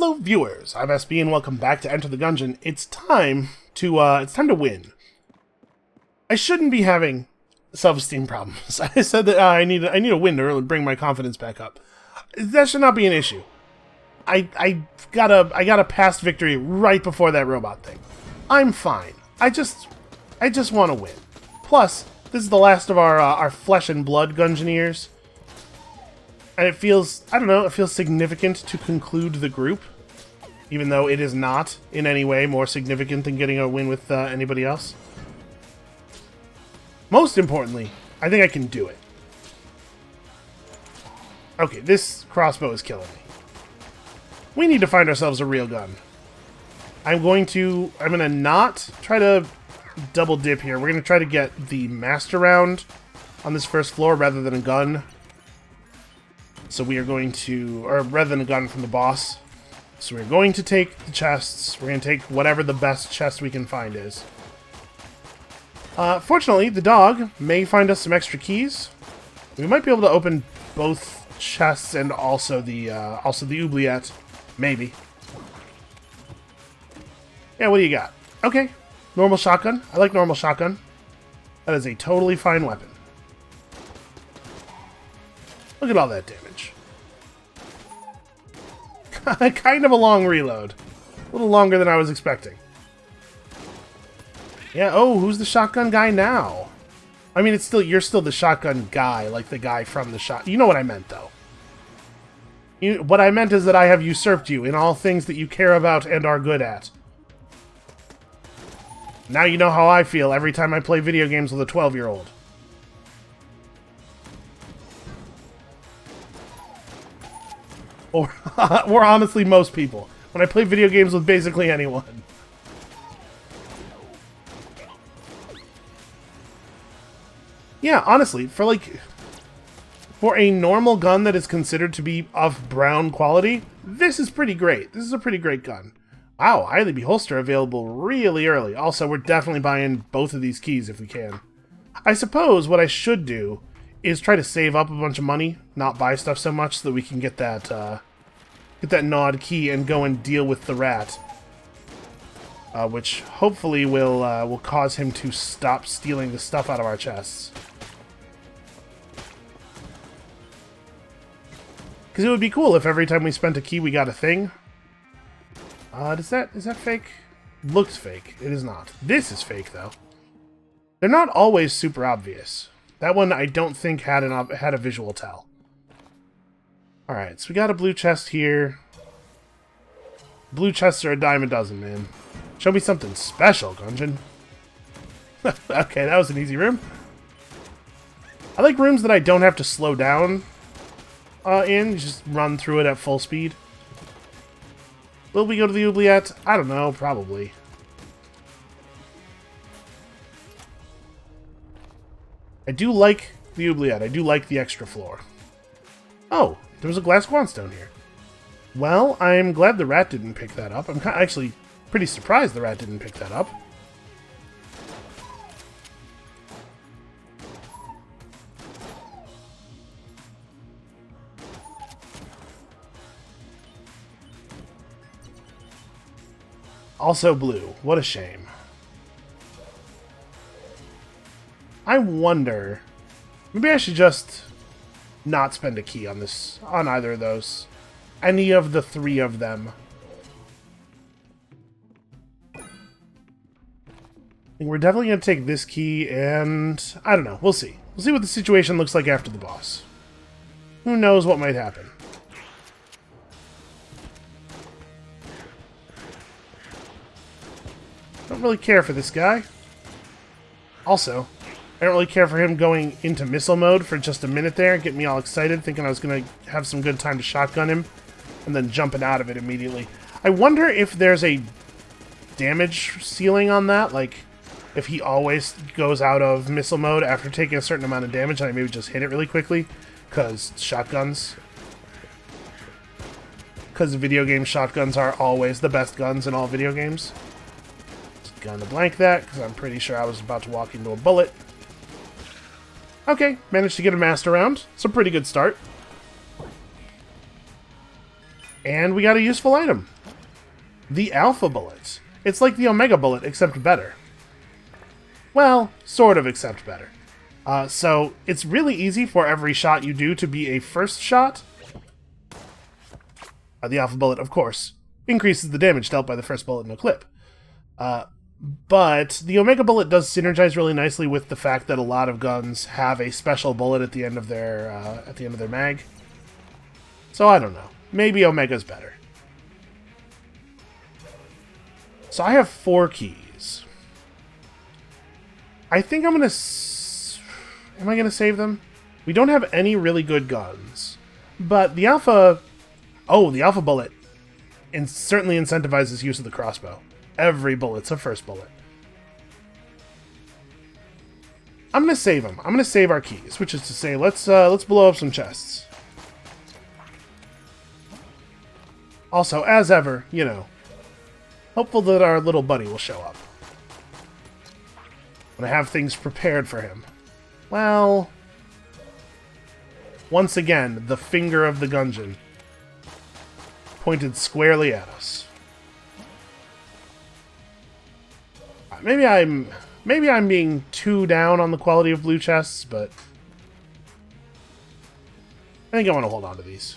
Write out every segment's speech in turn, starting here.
Hello viewers, I'm SB and welcome back to Enter the Gungeon. It's time to win. I shouldn't be having self-esteem problems. I said that I need a win to really bring my confidence back up. That should not be an issue. I got a past victory right before that robot thing. I'm fine. I just want to win. Plus, this is the last of our flesh and blood Gungeoneers. And it feels, I don't know, it feels significant to conclude the group. Even though it is not, in any way, more significant than getting a win with anybody else. Most importantly, I think I can do it. Okay, this crossbow is killing me. We need to find ourselves a real gun. I'm gonna not try to double dip here. We're gonna try to get the master round on this first floor rather than a gun. So we are going to, or rather than a gun from the boss. So we're going to take the chests. We're going to take whatever the best chest we can find is. Fortunately, the dog may find us some extra keys. We might be able to open both chests and also the oubliette. Maybe. Yeah, what do you got? Okay. Normal shotgun. I like normal shotgun. That is a totally fine weapon. Look at all that damage. Kind of a long reload. A little longer than I was expecting. Yeah, oh, who's the shotgun guy now? I mean, you're still the shotgun guy, like the guy from the shot. You know what I meant, though. What I meant is that I have usurped you in all things that you care about and are good at. Now you know how I feel every time I play video games with a 12-year-old. Or honestly, most people. When I play video games with basically anyone. Yeah, honestly, for a normal gun that is considered to be of brown quality, this is pretty great. This is a pretty great gun. Wow, highly beholster available really early. Also, we're definitely buying both of these keys if we can. I suppose what I should do is try to save up a bunch of money, not buy stuff so much, so that we can get that gnawed key and go and deal with the rat, which hopefully will cause him to stop stealing the stuff out of our chests. Because it would be cool if every time we spent a key we got a thing. Is that fake? Looks fake. It is not. This is fake though. They're not always super obvious. That one I don't think had a visual tell. Alright, so we got a blue chest here. Blue chests are a dime a dozen, man. Show me something special, Gungeon. Okay, that was an easy room. I like rooms that I don't have to slow down in. Just run through it at full speed. Will we go to the oubliette? I don't know, probably. I do like the oubliette. I do like the extra floor. Oh, there was a glass guanstone here. Well, I'm glad the rat didn't pick that up. I'm actually pretty surprised the rat didn't pick that up. Also blue. What a shame. I wonder... Maybe I should just not spend a key on either of those. Any of the three of them. I think we're definitely going to take this key and... I don't know. We'll see. We'll see what the situation looks like after the boss. Who knows what might happen. Don't really care for this guy. Also, I don't really care for him going into missile mode for just a minute there, getting me all excited, thinking I was going to have some good time to shotgun him, and then jumping out of it immediately. I wonder if there's a damage ceiling on that, like if he always goes out of missile mode after taking a certain amount of damage, and I maybe just hit it really quickly, because shotguns. Because video game shotguns are always the best guns in all video games. Gonna blank that, because I'm pretty sure I was about to walk into a bullet. Okay, managed to get a master round. It's a pretty good start. And we got a useful item. The Alpha Bullet. It's like the Omega Bullet, except better. Well, sort of, except better. So, it's really easy for every shot you do to be a first shot. The Alpha Bullet, of course, increases the damage dealt by the first bullet in a clip. But the Omega Bullet does synergize really nicely with the fact that a lot of guns have a special bullet at the end of their mag. So I don't know. Maybe Omega's better. So I have 4 keys. I think I'm gonna... Am I gonna save them? We don't have any really good guns. But the Alpha... Oh, the Alpha Bullet certainly incentivizes use of the crossbow. Every bullet's a first bullet. I'm gonna save them. I'm gonna save our keys, which is to say, let's blow up some chests. Also, as ever, you know, hopeful that our little buddy will show up. I'm gonna have things prepared for him. Well, once again, the finger of the Gungeon pointed squarely at us. Maybe I'm being too down on the quality of blue chests, but I think I want to hold on to these.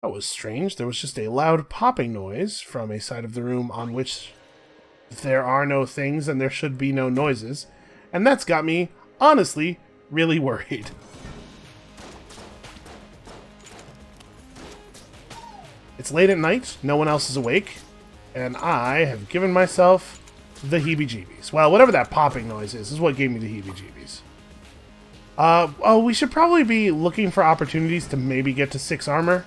That was strange. There was just a loud popping noise from a side of the room on which there are no things and there should be no noises, and that's got me, honestly, really worried. It's late at night, no one else is awake, and I have given myself the heebie-jeebies. Well, whatever that popping noise is what gave me the heebie-jeebies. Oh, we should probably be looking for opportunities to maybe get to 6 armor.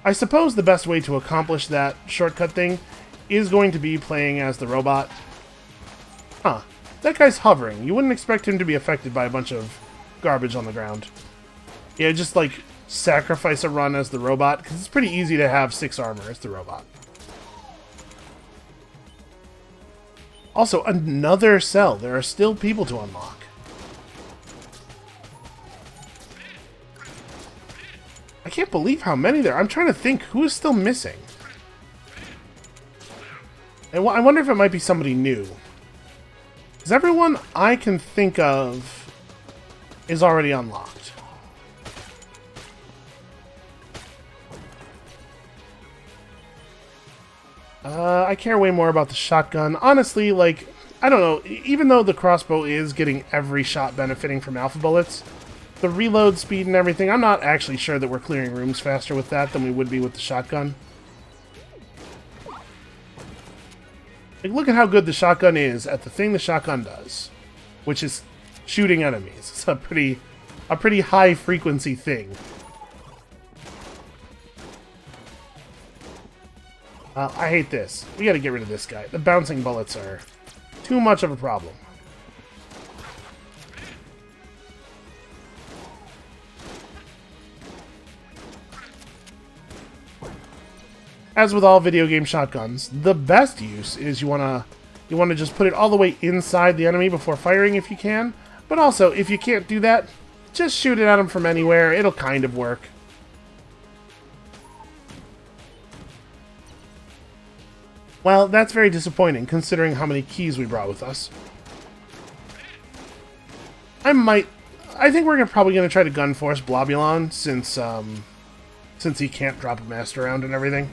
I suppose the best way to accomplish that shortcut thing is going to be playing as the robot. Huh. That guy's hovering. You wouldn't expect him to be affected by a bunch of garbage on the ground. Yeah, just like sacrifice a run as the robot, because it's pretty easy to have 6 armor as the robot. Also, another cell. There are still people to unlock. I can't believe how many there are. I'm trying to think who is still missing. And I wonder if it might be somebody new. Because everyone I can think of is already unlocked. I care way more about the shotgun. Honestly, like, I don't know, even though the crossbow is getting every shot benefiting from alpha bullets, the reload speed and everything, I'm not actually sure that we're clearing rooms faster with that than we would be with the shotgun. Like, look at how good the shotgun is at the thing the shotgun does, which is shooting enemies. It's a pretty high frequency thing. I hate this. We gotta get rid of this guy. The bouncing bullets are too much of a problem. As with all video game shotguns, the best use is you wanna just put it all the way inside the enemy before firing if you can. But also, if you can't do that, just shoot it at them from anywhere. It'll kind of work. Well, that's very disappointing, considering how many keys we brought with us. I think we're probably going to try to gun force Blobulon, since he can't drop a master round and everything.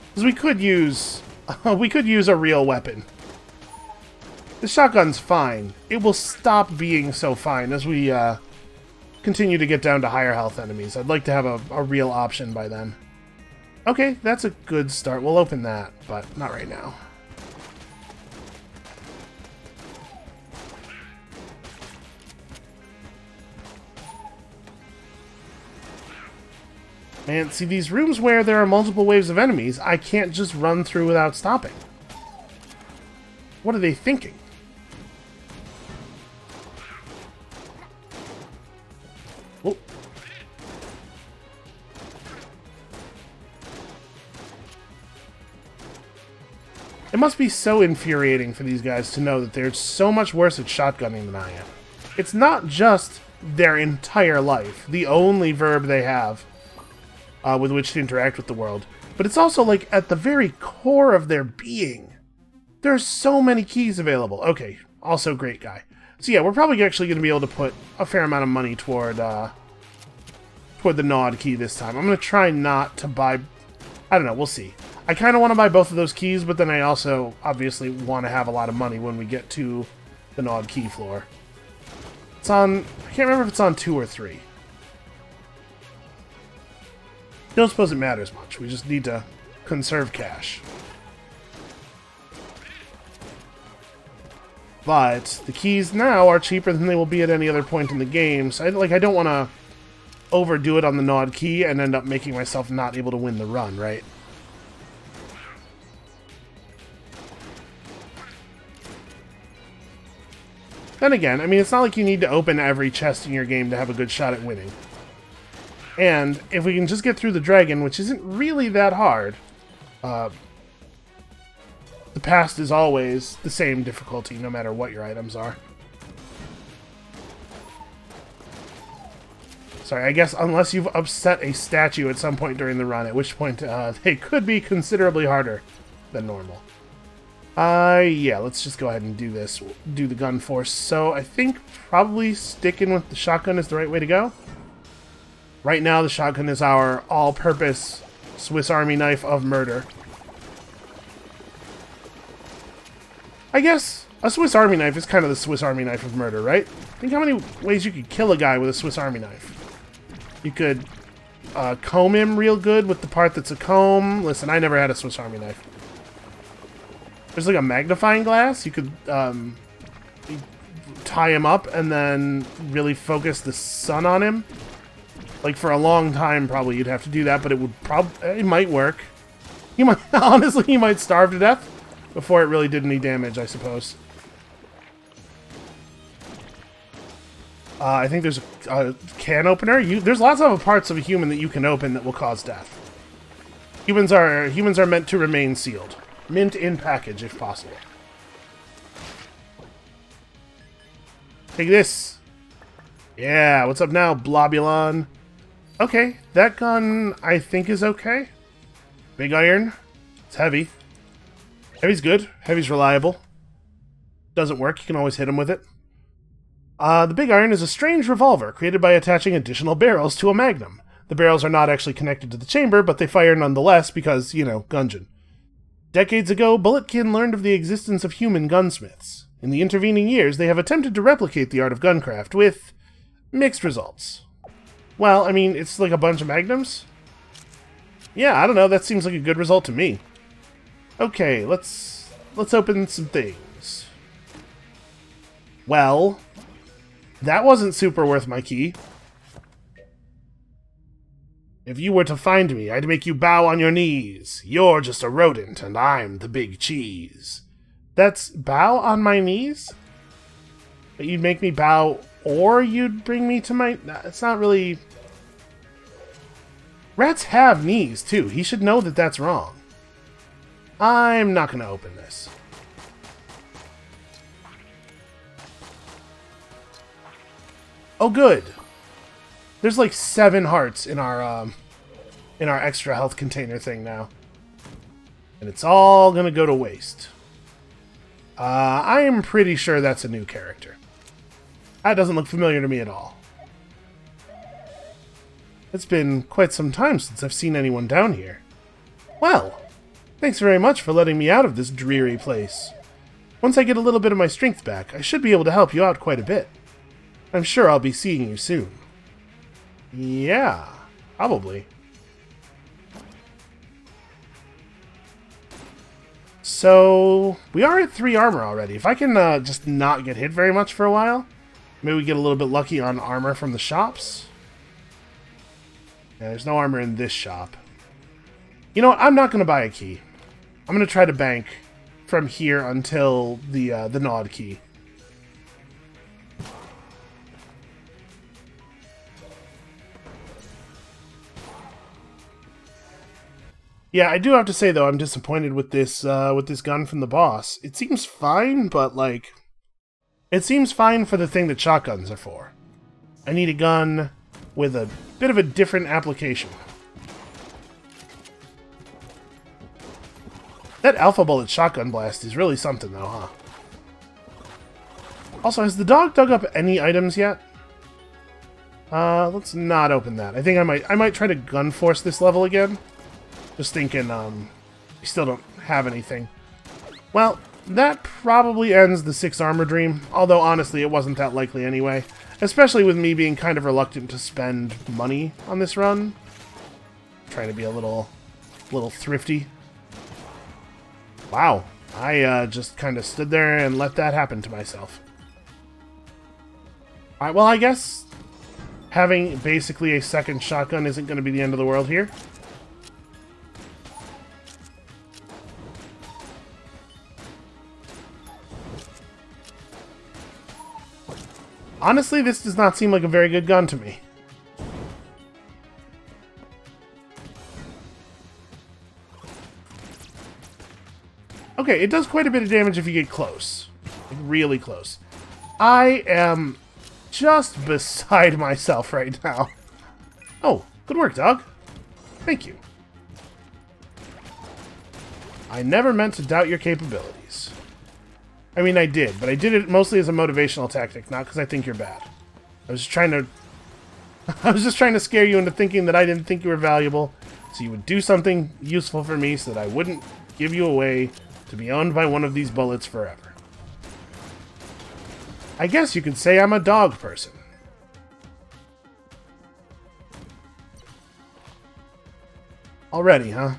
Because we could use a real weapon. The shotgun's fine. It will stop being so fine as we continue to get down to higher health enemies. I'd like to have a real option by then. Okay, that's a good start. We'll open that, but not right now. Man, see, these rooms where there are multiple waves of enemies, I can't just run through without stopping. What are they thinking? Oh. It must be so infuriating for these guys to know that they're so much worse at shotgunning than I am. It's not just their entire life, the only verb they have with which to interact with the world, but it's also like at the very core of their being. There are so many keys available. Okay, also great guy. So yeah, we're probably actually going to be able to put a fair amount of money toward the Nod key this time. I'm going to try not to buy... I don't know, we'll see. I kind of want to buy both of those keys, but then I also obviously want to have a lot of money when we get to the Nod key floor. It's on... I can't remember if it's on 2 or 3. Don't suppose it matters much. We just need to conserve cash. But the keys now are cheaper than they will be at any other point in the game, so I don't want to overdo it on the Nod key and end up making myself not able to win the run, right? Then again, I mean, it's not like you need to open every chest in your game to have a good shot at winning. And if we can just get through the dragon, which isn't really that hard, the past is always the same difficulty, no matter what your items are. Sorry, I guess unless you've upset a statue at some point during the run, at which point they could be considerably harder than normal. Yeah, let's just go ahead and do this. We'll do the gun force. So I think probably sticking with the shotgun is the right way to go. Right now, the shotgun is our all-purpose Swiss Army knife of murder. I guess a Swiss Army knife is kind of the Swiss Army knife of murder, right? Think how many ways you could kill a guy with a Swiss Army knife. You could comb him real good with the part that's a comb. Listen, I never had a Swiss Army knife. There's like a magnifying glass. You could tie him up and then really focus the sun on him. Like for a long time, probably you'd have to do that, but it might work. You might honestly, you might starve to death before it really did any damage, I suppose. I think there's a can opener. There's lots of parts of a human that you can open that will cause death. Humans are meant to remain sealed. Mint in package, if possible. Take this. Yeah, what's up now, Blobulon? Okay, that gun, I think, is okay. Big iron. It's heavy. Heavy's good. Heavy's reliable. Doesn't work. You can always hit him with it. The big iron is a strange revolver created by attaching additional barrels to a magnum. The barrels are not actually connected to the chamber, but they fire nonetheless because, you know, Gungeon. Decades ago, Bulletkin learned of the existence of human gunsmiths. In the intervening years, they have attempted to replicate the art of guncraft with mixed results. Well, I mean, it's like a bunch of magnums? Yeah, I don't know, that seems like a good result to me. Okay, let's open some things. Well, that wasn't super worth my key. If you were to find me, I'd make you bow on your knees. You're just a rodent, and I'm the big cheese. That's bow on my knees? But you'd make me bow, or you'd bring me to my... It's not really... Rats have knees, too. He should know that that's wrong. I'm not going to open this. Oh, good. There's like 7 hearts in our extra health container thing now. And it's all gonna go to waste. I am pretty sure that's a new character. That doesn't look familiar to me at all. It's been quite some time since I've seen anyone down here. Well, thanks very much for letting me out of this dreary place. Once I get a little bit of my strength back, I should be able to help you out quite a bit. I'm sure I'll be seeing you soon. Yeah, probably. So, we are at 3 armor already. If I can just not get hit very much for a while, maybe we get a little bit lucky on armor from the shops. Yeah, there's no armor in this shop. You know what? I'm not going to buy a key. I'm going to try to bank from here until the Nod key. Yeah, I do have to say though, I'm disappointed with this gun from the boss. It seems fine, but like, it seems fine for the thing that shotguns are for. I need a gun with a bit of a different application. That alpha bullet shotgun blast is really something though, huh? Also, has the dog dug up any items yet? Let's not open that. I think I might try to gun force this level again. Just thinking, we still don't have anything. Well, that probably ends the 6 armor dream, although honestly it wasn't that likely anyway. Especially with me being kind of reluctant to spend money on this run. Trying to be a little thrifty. Wow, I just kind of stood there and let that happen to myself. Alright, well I guess having basically a second shotgun isn't going to be the end of the world here. Honestly, this does not seem like a very good gun to me. Okay, it does quite a bit of damage if you get close. Like, really close. I am just beside myself right now. Oh, good work, dog. Thank you. I never meant to doubt your capabilities. I mean, I did, but I did it mostly as a motivational tactic, not because I think you're bad. I was just trying to scare you into thinking that I didn't think you were valuable, so you would do something useful for me so that I wouldn't give you away to be owned by one of these bullets forever. I guess you could say I'm a dog person. Already, huh?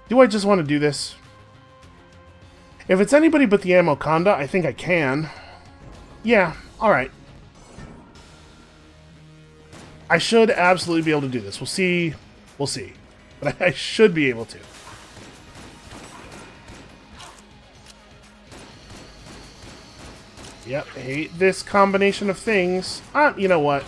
Do I just want to do this? If it's anybody but the ammo conda, I think I can. Yeah, alright. I should absolutely be able to do this. We'll see. We'll see. But I should be able to. Yep, hate this combination of things. You know what?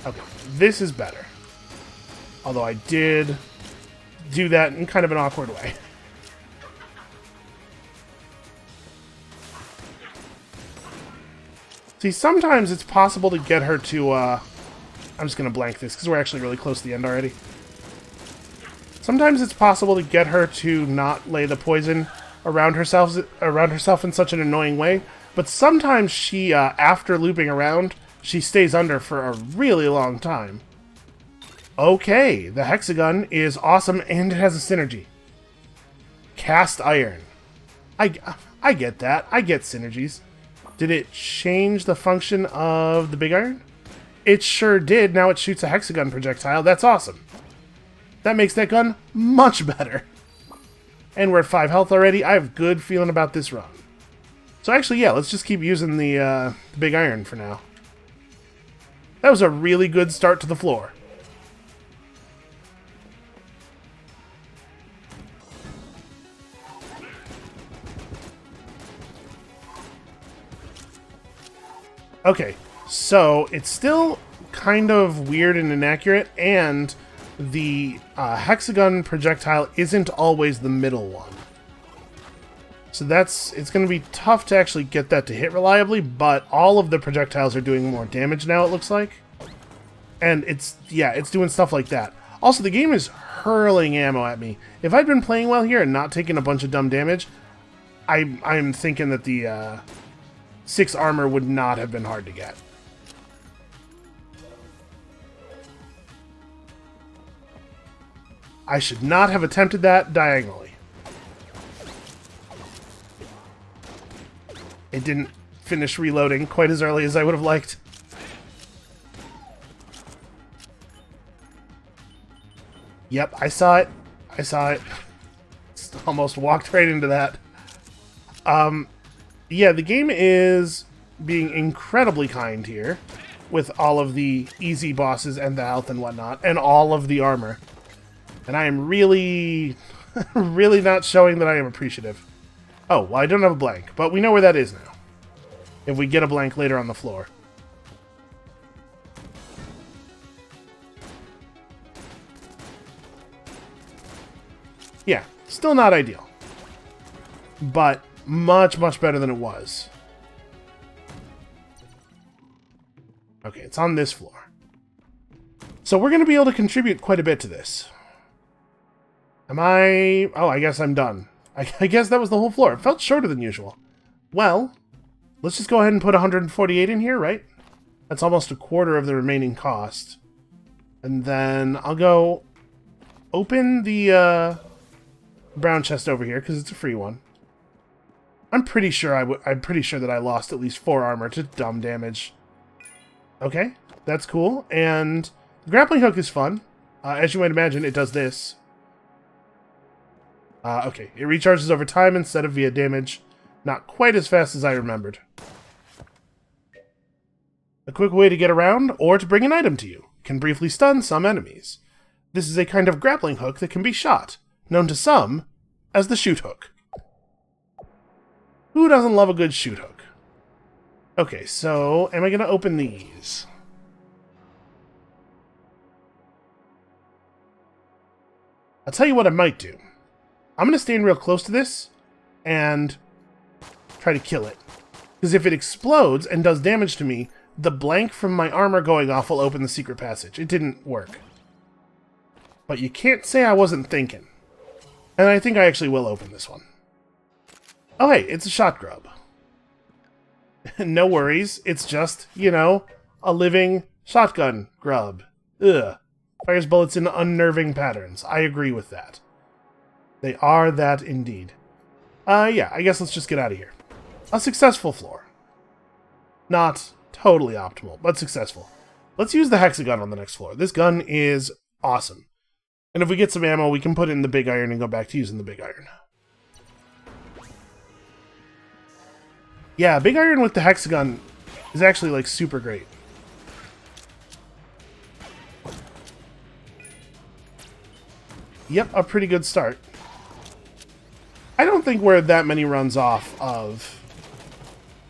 Okay, this is better. Although I did do that in kind of an awkward way. See, sometimes it's possible to get her to, I'm just going to blank this because we're actually really close to the end already. Sometimes it's possible to get her to not lay the poison around herself in such an annoying way, but sometimes she, after looping around, she stays under for a really long time. Okay, the hexagon is awesome and it has a synergy. Cast iron. I get that. I get synergies. Did it change the function of the big iron? It sure did. Now it shoots a hexagon projectile. That's awesome. That makes that gun much better. And we're at 5 health already. I have a good feeling about this run. So actually, yeah, let's just keep using the big iron for now. That was a really good start to the floor. Okay, so it's still kind of weird and inaccurate, and the hexagon projectile isn't always the middle one. So it's going to be tough to actually get that to hit reliably, but all of the projectiles are doing more damage now, it looks like. And it's doing stuff like that. Also, the game is hurling ammo at me. If I'd been playing well here and not taking a bunch of dumb damage, I'm thinking that the 6 armor would not have been hard to get. I should not have attempted that diagonally. It didn't finish reloading quite as early as I would have liked. Yep, I saw it. I saw it. Almost walked right into that. Yeah, the game is being incredibly kind here with all of the easy bosses and the health and whatnot, and all of the armor. And I am really, really not showing that I am appreciative. Oh, well, I don't have a blank, but we know where that is now. If we get a blank later on the floor. Yeah, still not ideal. But much, much better than it was. Okay, it's on this floor. So we're going to be able to contribute quite a bit to this. Am I... Oh, I guess I'm done. I guess that was the whole floor. It felt shorter than usual. Well, let's just go ahead and put 148 in here, right? That's almost a quarter of the remaining cost. And then I'll go open the brown chest over here, because it's a free one. I'm pretty sure I'm pretty sure that I lost at least 4 armor to dumb damage. Okay, that's cool. And the grappling hook is fun. As you might imagine, it does this. Okay, it recharges over time instead of via damage. Not quite as fast as I remembered. A quick way to get around, or to bring an item to you. Can briefly stun some enemies. This is a kind of grappling hook that can be shot, known to some as the shoot hook. Who doesn't love a good shoot hook? Okay, so am I going to open these? I'll tell you what I might do. I'm going to stand real close to this and try to kill it. Because if it explodes and does damage to me, the blank from my armor going off will open the secret passage. It didn't work. But you can't say I wasn't thinking. And I think I actually will open this one. Oh hey, it's a shot grub. No worries, it's just, you know, a living shotgun grub. Ugh. Fires bullets in unnerving patterns. I agree with that. They are that indeed. Yeah, I guess let's just get out of here. A successful floor. Not totally optimal, but successful. Let's use the hexagon on the next floor. This gun is awesome. And if we get some ammo, we can put it in the big iron and go back to using the big iron. Yeah, big iron with the hexagon is actually, like, super great. Yep, a pretty good start. I don't think we're that many runs off of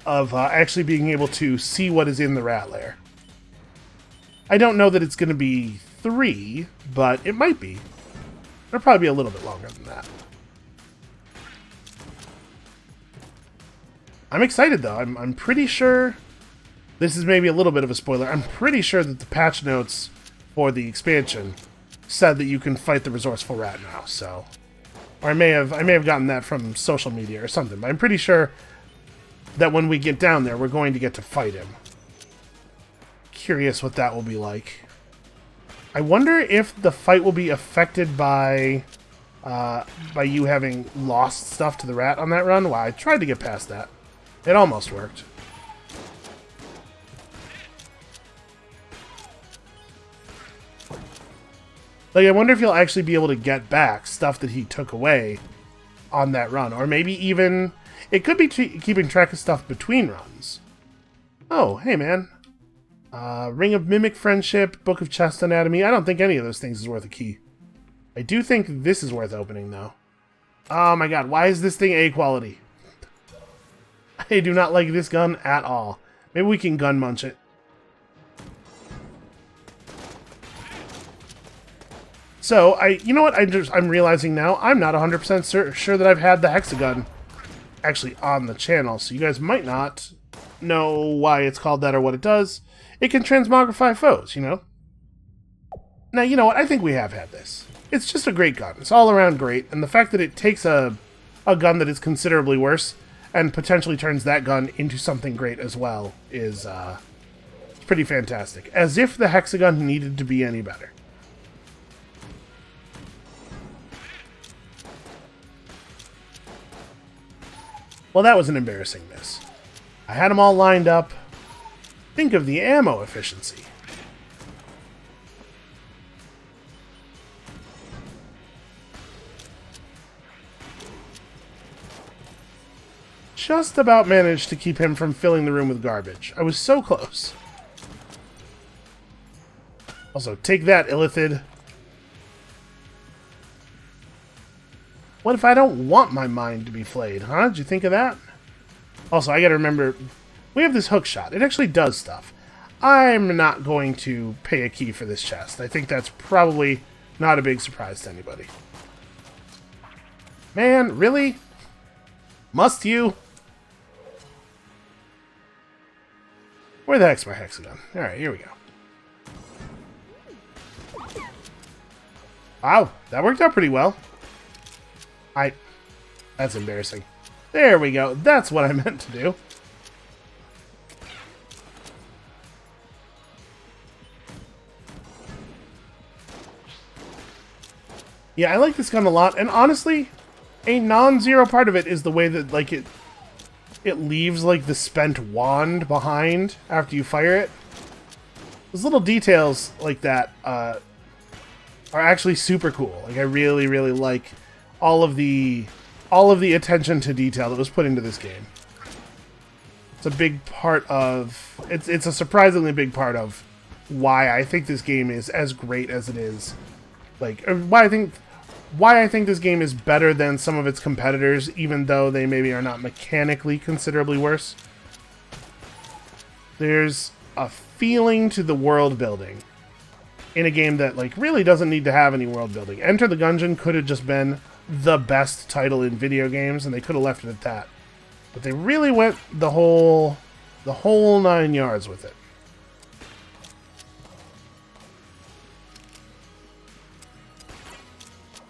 actually being able to see what is in the rat lair. I don't know that it's going to be 3, but it might be. It'll probably be a little bit longer than that. I'm excited, though. I'm pretty sure... This is maybe a little bit of a spoiler. I'm pretty sure that the patch notes for the expansion said that you can fight the resourceful rat now, so... Or I may have gotten that from social media or something, but I'm pretty sure that when we get down there, we're going to get to fight him. Curious what that will be like. I wonder if the fight will be affected by you having lost stuff to the rat on that run. Well, I tried to get past that. It almost worked. Like, I wonder if he'll actually be able to get back stuff that he took away on that run. Or maybe even... It could be keeping track of stuff between runs. Oh, hey, man. Ring of Mimic Friendship, Book of Chest Anatomy. I don't think any of those things is worth a key. I do think this is worth opening, though. Oh my god, why is this thing A quality? I do not like this gun at all. Maybe we can gun munch it. So, you know what I'm realizing now? I'm not 100% sure that I've had the hexagon actually on the channel, so you guys might not know why it's called that or what it does. It can transmogrify foes, you know? Now, you know what? I think we have had this. It's just a great gun. It's all around great, and the fact that it takes a gun that is considerably worse and potentially turns that gun into something great as well is pretty fantastic. As if the hexagon needed to be any better. Well, that was an embarrassing miss. I had them all lined up. Think of the ammo efficiency. Just about managed to keep him from filling the room with garbage. I was so close. Also, take that, Illithid. What if I don't want my mind to be flayed, huh? Did you think of that? Also, I gotta remember, we have this hook shot. It actually does stuff. I'm not going to pay a key for this chest. I think that's probably not a big surprise to anybody. Man, really? Must you? Where the heck's my hexagon? Alright, here we go. Wow, that worked out pretty well. That's embarrassing. There we go. That's what I meant to do. Yeah, I like this gun a lot, and honestly, a non-zero part of it is the way that, like, it leaves, like, the spent wand behind after you fire it. Those little details like that are actually super cool. Like, I really, really like all of the attention to detail that was put into this game. It's a big part of... It's a surprisingly big part of why I think this game is as great as it is. Like, why I think this game is better than some of its competitors, even though they maybe are not mechanically considerably worse. There's a feeling to the world building in a game that, like, really doesn't need to have any world building. Enter the Gungeon could have just been the best title in video games, and they could have left it at that. But they really went the whole 9 yards with it.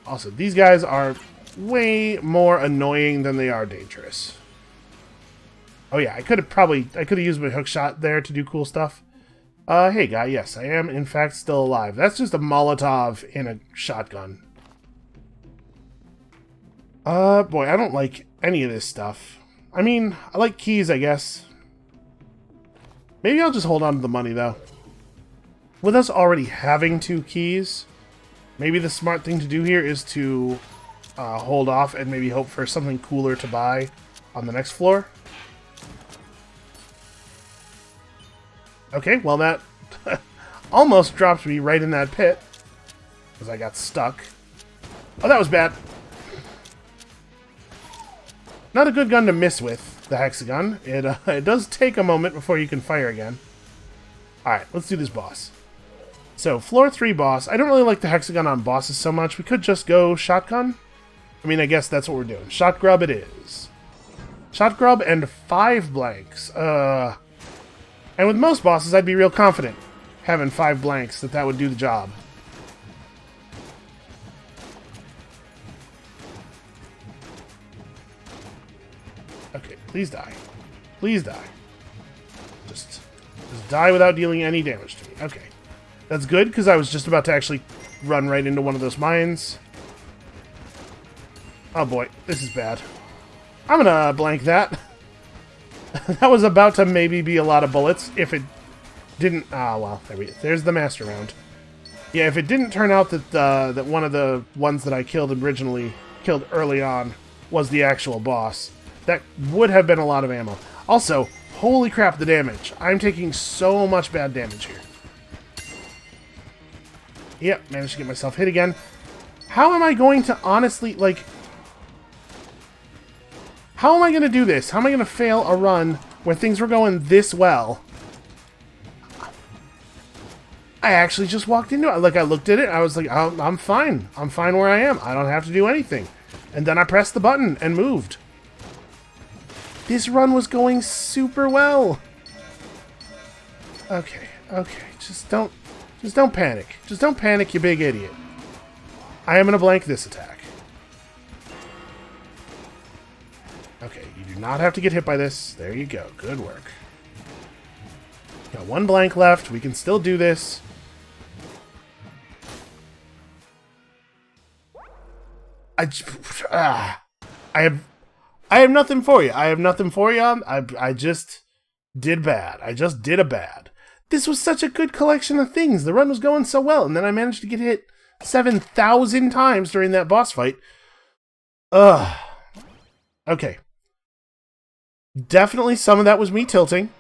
Also, these guys are way more annoying than they are dangerous. Oh yeah, I could have used my hook shot there to do cool stuff. Hey guy, yes, I am in fact still alive. That's just a Molotov in a shotgun. Boy, I don't like any of this stuff. I mean, I like keys, I guess. Maybe I'll just hold on to the money, though. With us already having 2 keys, maybe the smart thing to do here is to hold off and maybe hope for something cooler to buy on the next floor. Okay, well that almost dropped me right in that pit because I got stuck. Oh, that was bad. Not a good gun to miss with, the hexagon. It does take a moment before you can fire again. Alright, let's do this boss. So, floor 3 boss. I don't really like the hexagon on bosses so much. We could just go shotgun. I mean, I guess that's what we're doing. Shot grub it is. Shot grub and 5 blanks. And with most bosses, I'd be real confident having 5 blanks that would do the job. Okay, please die. Please die. Just die without dealing any damage to me. Okay. That's good, because I was just about to actually run right into one of those mines. Oh boy, this is bad. I'm gonna blank that. That was about to maybe be a lot of bullets if it didn't... Ah, well, there's the master round. Yeah, if it didn't turn out that that one of the ones that I killed early on was the actual boss, that would have been a lot of ammo. Also, holy crap, the damage. I'm taking so much bad damage here. Yep, managed to get myself hit again. How am I going to honestly, like... How am I going to do this? How am I going to fail a run where things were going this well? I actually just walked into it. Like, I looked at it, I was like, oh, I'm fine. I'm fine where I am. I don't have to do anything. And then I pressed the button and moved. This run was going super well. Okay, okay. Just don't panic. Just don't panic, you big idiot. I am going to blank this attack. Okay, you do not have to get hit by this. There you go. Good work. Got 1 blank left. We can still do this. I have nothing for you. I have nothing for you. I just did bad. I just did a bad. This was such a good collection of things. The run was going so well, and then I managed to get hit 7,000 times during that boss fight. Ugh. Okay. Definitely some of that was me tilting.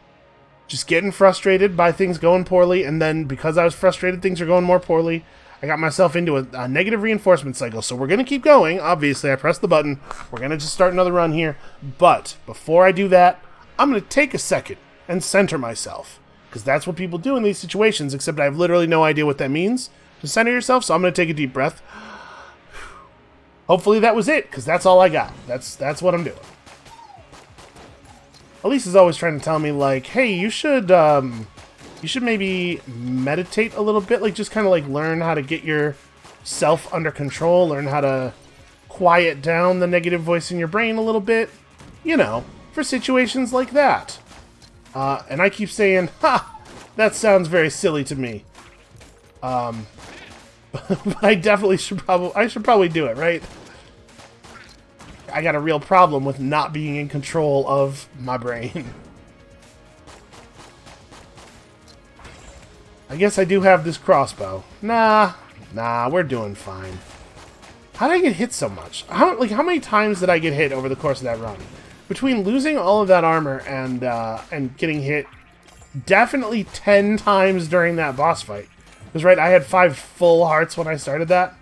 Just getting frustrated by things going poorly, and then because I was frustrated, things are going more poorly. I got myself into a negative reinforcement cycle, so we're going to keep going. Obviously, I pressed the button. We're going to just start another run here. But before I do that, I'm going to take a second and center myself. Because that's what people do in these situations, except I have literally no idea what that means to center yourself, so I'm going to take a deep breath. Hopefully that was it, because that's all I got. That's what I'm doing. Elise is always trying to tell me, like, hey, you should maybe meditate a little bit, like just kind of like learn how to get yourself under control, learn how to quiet down the negative voice in your brain a little bit, you know, for situations like that. And I keep saying, ha, that sounds very silly to me. But I definitely should probably do it, right? I got a real problem with not being in control of my brain. I guess I do have this crossbow. Nah, we're doing fine. How did I get hit so much? How many times did I get hit over the course of that run? Between losing all of that armor and getting hit definitely 10 times during that boss fight. Because right, I had 5 full hearts when I started that.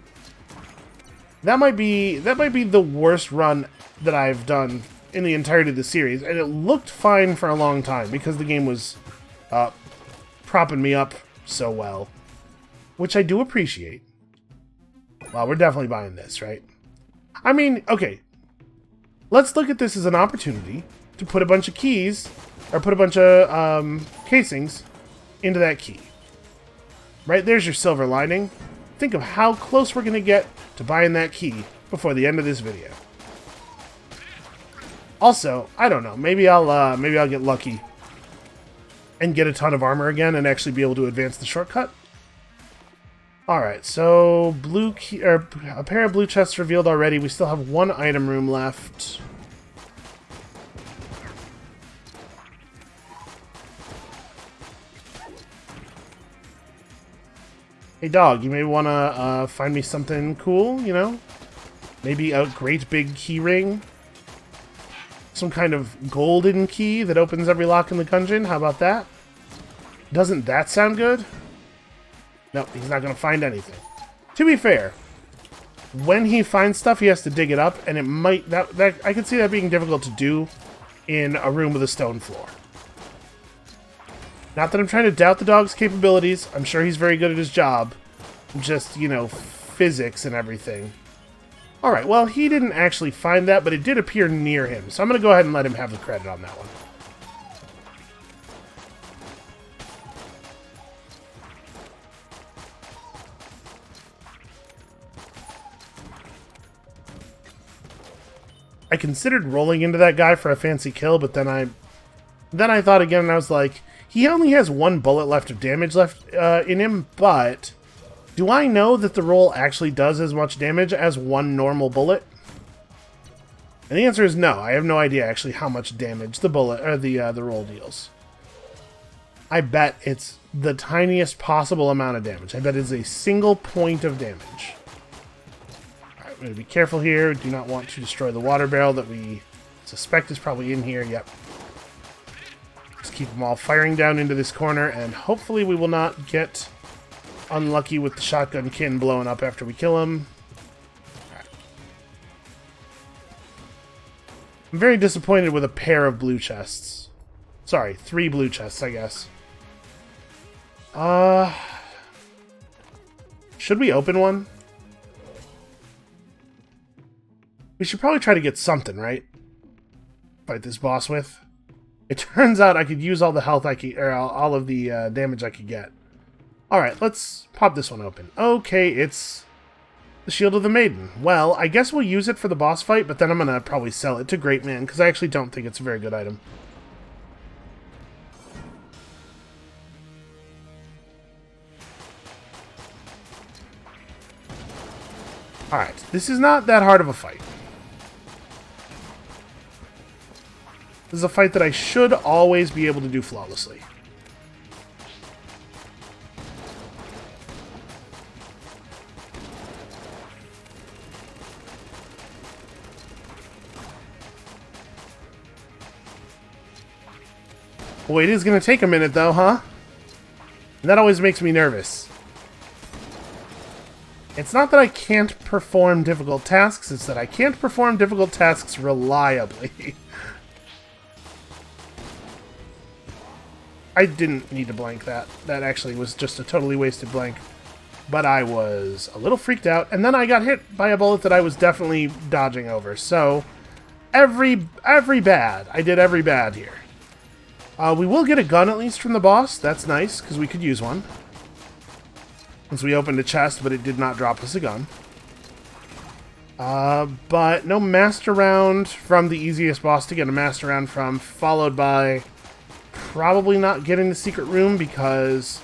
That might be the worst run that I've done in the entirety of the series, and it looked fine for a long time because the game was propping me up so well, which I do appreciate. Well, we're definitely buying this, right? I mean, okay, let's look at this as an opportunity to put a bunch of keys, or put a bunch of casings into that key. Right, there's your silver lining. Think of how close we're going to get to buying that key before the end of this video. Also, I don't know, maybe I'll get lucky and get a ton of armor again and actually be able to advance the shortcut. Alright, so blue key, or a pair of blue chests revealed already. We still have 1 item room left. Hey dog, you may want to find me something cool, you know? Maybe a great big key ring. Some kind of golden key that opens every lock in the Gungeon. How about that? Doesn't that sound good? Nope, he's not going to find anything. To be fair, when he finds stuff, he has to dig it up, and it might... I could see that being difficult to do in a room with a stone floor. Not that I'm trying to doubt the dog's capabilities. I'm sure he's very good at his job. Just, you know, physics and everything. Alright, well, he didn't actually find that, but it did appear near him. So I'm going to go ahead and let him have the credit on that one. I considered rolling into that guy for a fancy kill, but then I thought again, and I was like, he only has 1 bullet left of damage left in him, but do I know that the roll actually does as much damage as 1 normal bullet? And the answer is no. I have no idea actually how much damage the bullet or the roll deals. I bet it's the tiniest possible amount of damage. I bet it's a single point of damage. Alright, I'm going to be careful here. We do not want to destroy the water barrel that we suspect is probably in here. Yep. Just keep them all firing down into this corner, and hopefully we will not get unlucky with the shotgun kin blowing up after we kill him. Right. I'm very disappointed with a pair of blue chests. Sorry, 3 blue chests, I guess. Should we open one? We should probably try to get something, right? Fight this boss with. It turns out I could use all the health I could, or all of the damage I could get. Alright, let's pop this one open. Okay, it's the Shield of the Maiden. Well, I guess we'll use it for the boss fight, but then I'm going to probably sell it to Great Man, because I actually don't think it's a very good item. Alright, this is not that hard of a fight. This is a fight that I should always be able to do flawlessly. Boy, it is going to take a minute though, huh? And that always makes me nervous. It's not that I can't perform difficult tasks, it's that I can't perform difficult tasks reliably. I didn't need to blank that. That actually was just a totally wasted blank. But I was a little freaked out, and then I got hit by a bullet that I was definitely dodging over. So, every bad. I did every bad here. We will get a gun at least from the boss. That's nice, because we could use one. Since we opened a chest, but it did not drop us a gun. But no master round from the easiest boss to get a master round from, followed by probably not getting the secret room because...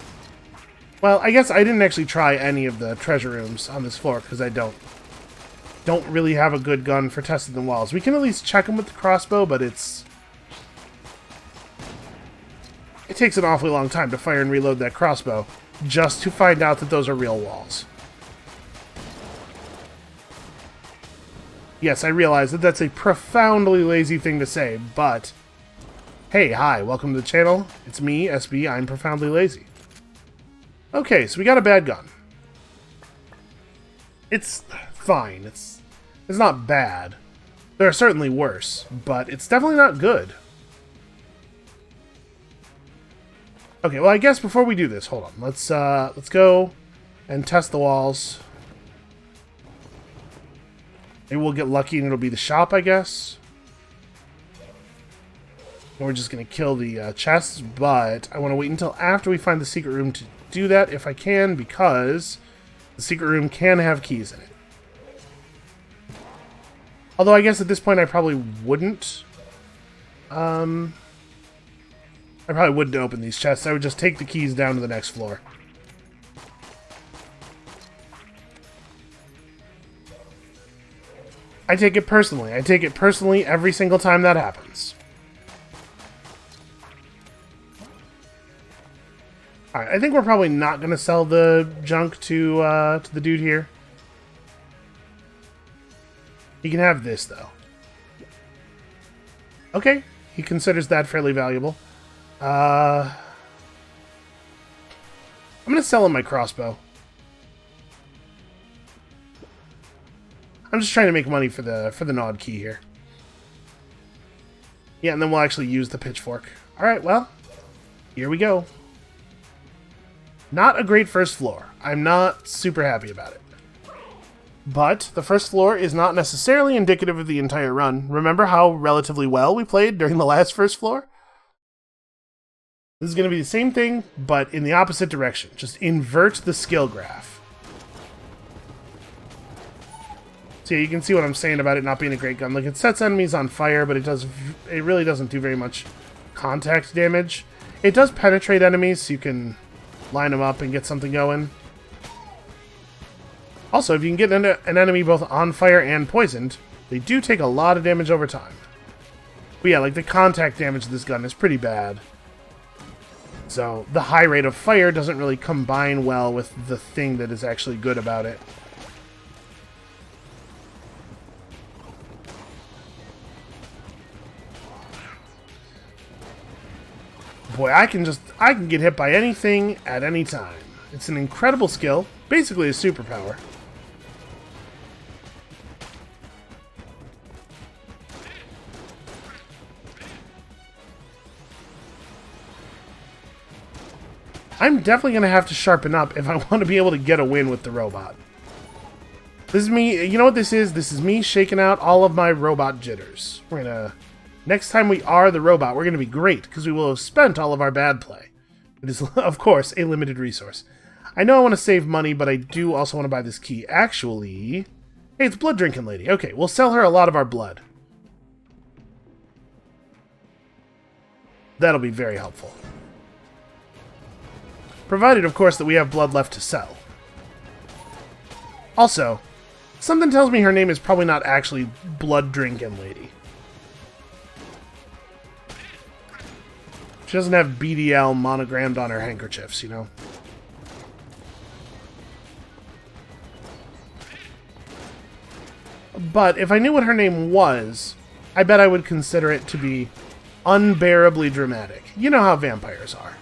Well, I guess I didn't actually try any of the treasure rooms on this floor because I don't really have a good gun for testing the walls. We can at least check them with the crossbow, but it takes an awfully long time to fire and reload that crossbow just to find out that those are real walls. Yes, I realize that that's a profoundly lazy thing to say, but hey, hi, welcome to the channel. It's me, SB, I'm profoundly lazy. Okay, so we got a bad gun. It's fine. It's not bad. There are certainly worse, but it's definitely not good. Okay, well, I guess before we do this, hold on. Let's go and test the walls. Maybe we'll get lucky and it'll be the shop, I guess. And we're just going to kill the chests, but I want to wait until after we find the secret room to do that if I can, because the secret room can have keys in it. Although I guess at this point I probably wouldn't. I probably wouldn't open these chests. I would just take the keys down to the next floor. I take it personally. I take it personally every single time that happens. Alright, I think we're probably not going to sell the junk to the dude here. He can have this, though. Okay, he considers that fairly valuable. I'm going to sell him my crossbow. I'm just trying to make money for the Nod key here. Yeah, and then we'll actually use the pitchfork. Alright, well, here we go. Not a great first floor. I'm not super happy about it. But the first floor is not necessarily indicative of the entire run. Remember how relatively well we played during the last first floor? This is going to be the same thing, but in the opposite direction. Just invert the skill graph. So yeah, you can see what I'm saying about it not being a great gun. Like, it sets enemies on fire, but it really doesn't do very much contact damage. It does penetrate enemies, so you can line them up and get something going. Also, if you can get an enemy both on fire and poisoned, they do take a lot of damage over time. But yeah, like, the contact damage of this gun is pretty bad. So, the high rate of fire doesn't really combine well with the thing that is actually good about it. Boy, I can get hit by anything at any time. It's an incredible skill, basically a superpower. I'm definitely going to have to sharpen up if I want to be able to get a win with the robot. This is me, you know what this is? This is me shaking out all of my robot jitters. We're going to... Next time we are the robot, we're going to be great, because we will have spent all of our bad play. It is, of course, a limited resource. I know I want to save money, but I do also want to buy this key. Actually... Hey, it's Blood Drinking Lady. Okay, we'll sell her a lot of our blood. That'll be very helpful. Provided, of course, that we have blood left to sell. Also, something tells me her name is probably not actually Blood Drinking Lady. She doesn't have BDL monogrammed on her handkerchiefs, you know? But if I knew what her name was, I bet I would consider it to be unbearably dramatic. You know how vampires are.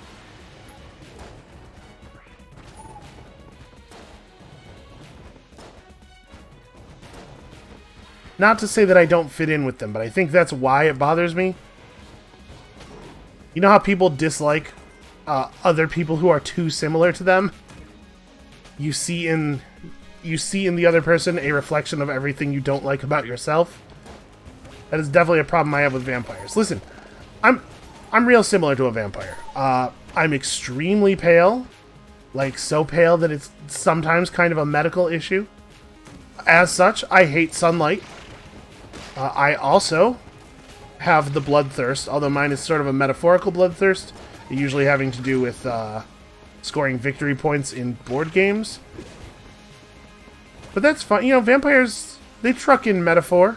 Not to say that I don't fit in with them, but I think that's why it bothers me. You know how people dislike other people who are too similar to them? You see in the other person a reflection of everything you don't like about yourself. That is definitely a problem I have with vampires. Listen, I'm real similar to a vampire. I'm extremely pale, like so pale that it's sometimes kind of a medical issue. As such, I hate sunlight. I also have the bloodthirst, although mine is sort of a metaphorical bloodthirst, usually having to do with scoring victory points in board games. But that's fun. You know, vampires, they truck in metaphor.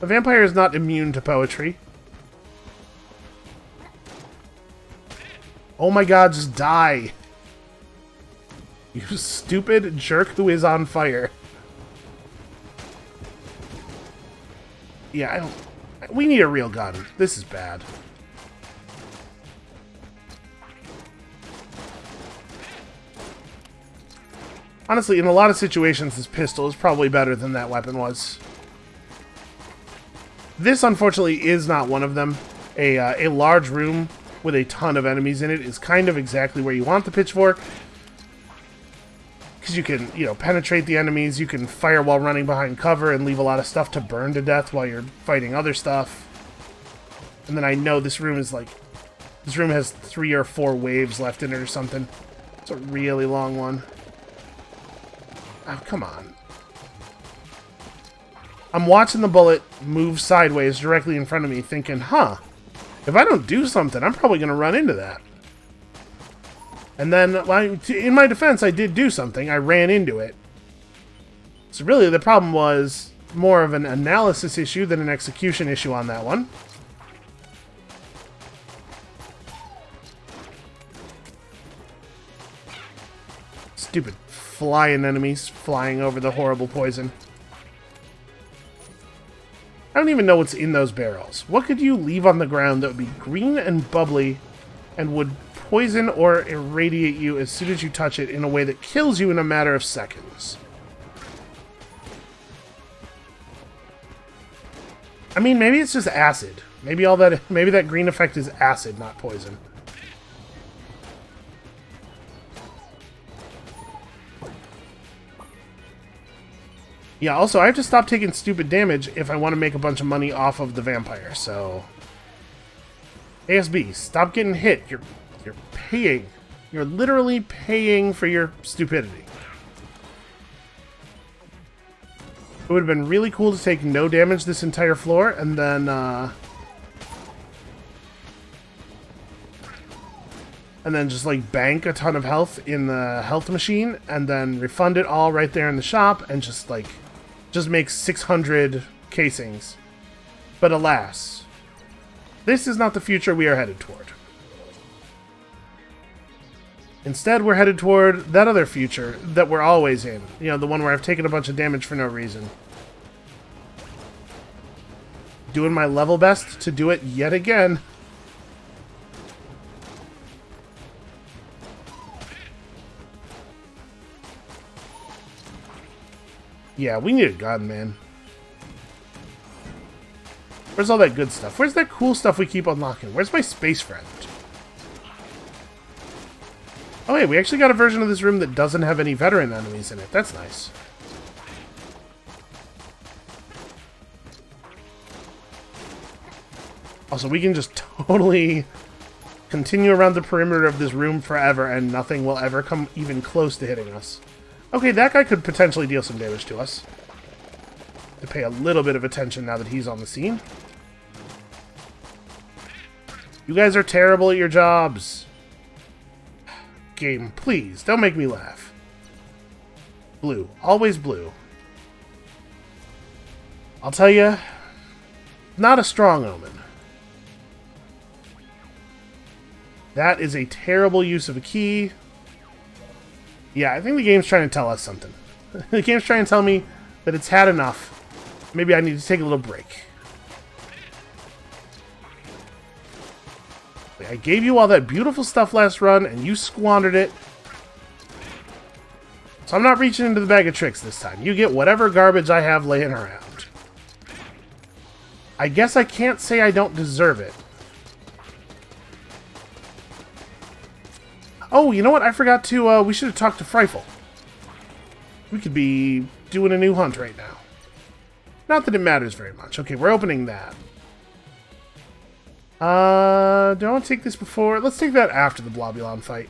A vampire is not immune to poetry. Oh my god, just die. You stupid jerk who is on fire. Yeah, I don't... We need a real gun. This is bad. Honestly, in a lot of situations, this pistol is probably better than that weapon was. This, unfortunately, is not one of them. A large room with a ton of enemies in it is kind of exactly where you want the pitchfork. Because you can, you know, penetrate the enemies, you can fire while running behind cover and leave a lot of stuff to burn to death while you're fighting other stuff. And then I know this room is like... This room has 3 or 4 waves left in it or something. It's a really long one. Oh, come on. I'm watching the bullet move sideways directly in front of me thinking, huh, if I don't do something, I'm probably going to run into that. And then, well, in my defense, I did do something. I ran into it. So really, the problem was more of an analysis issue than an execution issue on that one. Stupid flying enemies flying over the horrible poison. I don't even know what's in those barrels. What could you leave on the ground that would be green and bubbly and would poison or irradiate you as soon as you touch it in a way that kills you in a matter of seconds? I mean, maybe it's just acid. Maybe that green effect is acid, not poison. Yeah, also, I have to stop taking stupid damage if I want to make a bunch of money off of the vampire, so... ASB, stop getting hit. You're paying. You're literally paying for your stupidity. It would have been really cool to take no damage this entire floor, and then just, like, bank a ton of health in the health machine, and then refund it all right there in the shop, and just, like... Just make 600 casings. But alas, this is not the future we are headed toward. Instead, we're headed toward that other future that we're always in. You know, the one where I've taken a bunch of damage for no reason. Doing my level best to do it yet again. Yeah, we need a gun, man. Where's all that good stuff? Where's that cool stuff we keep unlocking? Where's my space friend? Oh, hey, we actually got a version of this room that doesn't have any veteran enemies in it. That's nice. Also, we can just totally continue around the perimeter of this room forever and nothing will ever come even close to hitting us. Okay, that guy could potentially deal some damage to us. To pay a little bit of attention now that he's on the scene. You guys are terrible at your jobs. Game, please, don't make me laugh. Blue. Always blue. I'll tell you, not a strong omen. That is a terrible use of a key. Yeah, I think the game's trying to tell us something. The game's trying to tell me that it's had enough. Maybe I need to take a little break. I gave you all that beautiful stuff last run, and you squandered it. So I'm not reaching into the bag of tricks this time. You get whatever garbage I have laying around. I guess I can't say I don't deserve it. Oh, you know what? I forgot to, we should have talked to Freifel. We could be doing a new hunt right now. Not that it matters very much. Okay, we're opening that. Do I want to take this before? Let's take that after the Blobulon fight.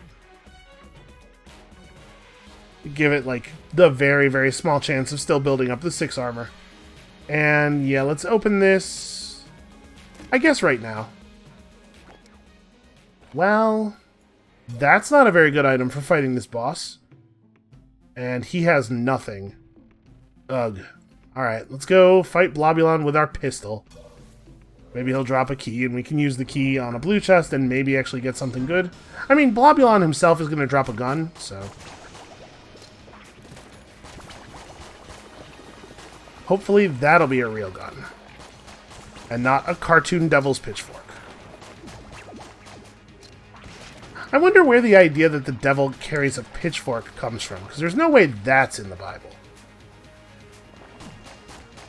Give it, like, the very, very small chance of still building up the 6 armor. And, yeah, let's open this, I guess, right now. Well, that's not a very good item for fighting this boss. And he has nothing. Ugh. Alright, let's go fight Blobulon with our pistol. Maybe he'll drop a key, and we can use the key on a blue chest and maybe actually get something good. I mean, Blobulon himself is going to drop a gun, so... hopefully that'll be a real gun. And not a cartoon devil's pitchfork. I wonder where the idea that the devil carries a pitchfork comes from, because there's no way that's in the Bible.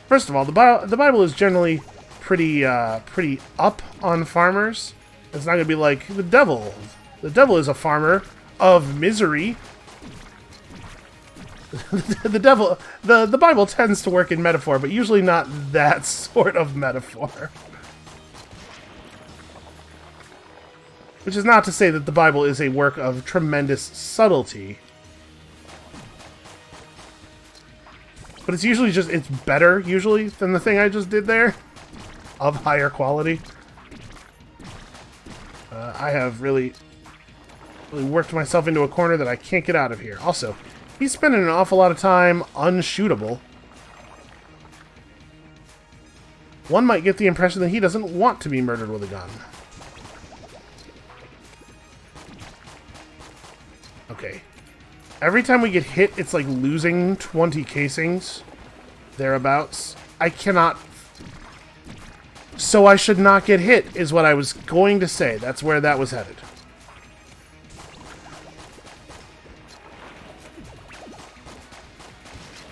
First of all, the Bible is generally pretty up on farmers. It's not going to be like, the devil. The devil is a farmer of misery. The Bible tends to work in metaphor, but usually not that sort of metaphor. Which is not to say that the Bible is a work of tremendous subtlety. But it's usually just, it's better, usually, than the thing I just did there. Of higher quality. I have really worked myself into a corner that I can't get out of here. Also, he's spending an awful lot of time unshootable. One might get the impression that he doesn't want to be murdered with a gun. Okay. Every time we get hit, it's like losing 20 casings. Thereabouts. I cannot... So I should not get hit, is what I was going to say. That's where that was headed.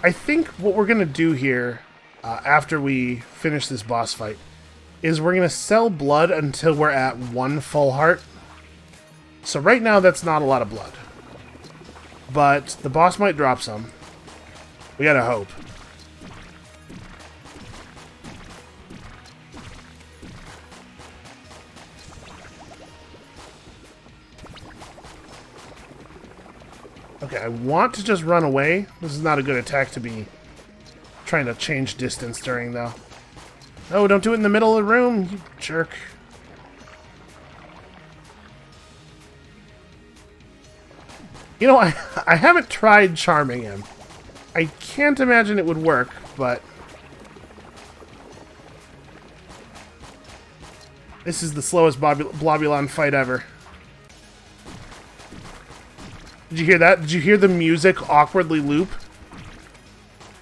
I think what we're going to do here, after we finish this boss fight, is we're going to sell blood until we're at 1 full heart. So right now, that's not a lot of blood. But the boss might drop some. We gotta hope. Okay, I want to just run away. This is not a good attack to be trying to change distance during, though. No, don't do it in the middle of the room, you jerk. You know, I haven't tried charming him. I can't imagine it would work, but... this is the slowest Blobulon fight ever. Did you hear that? Did you hear the music awkwardly loop?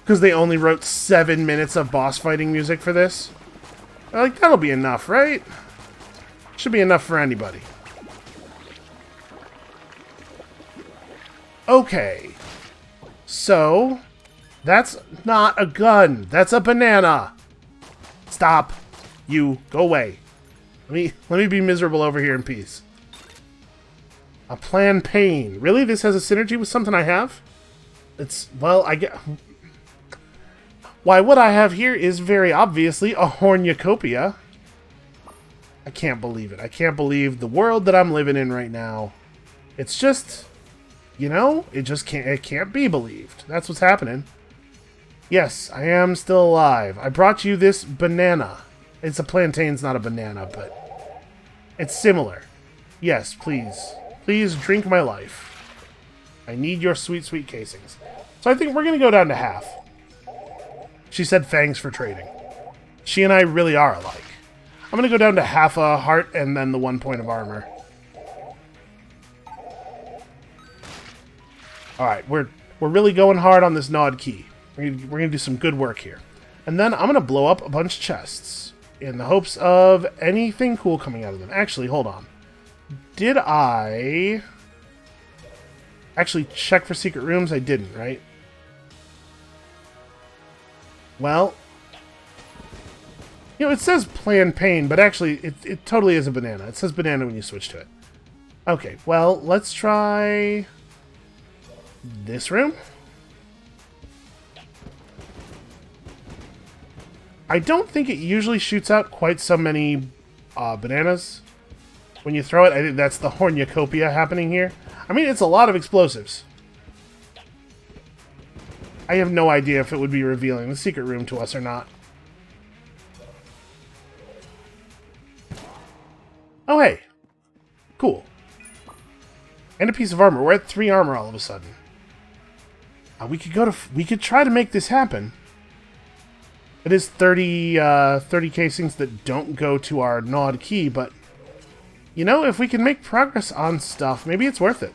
Because they only wrote 7 minutes of boss fighting music for this. Like, that'll be enough, right? Should be enough for anybody. Okay. So, that's not a gun. That's a banana. Stop. You. Go away. Let me be miserable over here in peace. A plan pain. Really? This has a synergy with something I have? It's, well, I get... why, what I have here is very obviously a hornucopia. I can't believe it. I can't believe the world that I'm living in right now. It's just, you know, it can't be believed. That's what's happening. Yes, I am still alive. I brought you this banana. It's a plantain, it's not a banana, but it's similar. Yes, please. Please drink my life. I need your sweet, sweet casings. So I think we're going to go down to half. She said thanks for trading. She and I really are alike. I'm going to go down to half a heart and then the 1 point of armor. Alright, we're really going hard on this Nod key. We're going to do some good work here. And then I'm going to blow up a bunch of chests in the hopes of anything cool coming out of them. Actually, hold on. Did I actually check for secret rooms? I didn't, right? Well, You know, it says plantain, but actually it totally is a banana. It says banana when you switch to it. Okay, well, let's try this room. I don't think it usually shoots out quite so many bananas when you throw it. I think that's the cornucopia happening here. I mean, it's a lot of explosives. I have no idea if it would be revealing the secret room to us or not. Oh, hey. Cool. And a piece of armor. We're at 3 armor all of a sudden. We could try to make this happen. It is 30 casings that don't go to our gnawed key, but you know, if we can make progress on stuff, maybe it's worth it.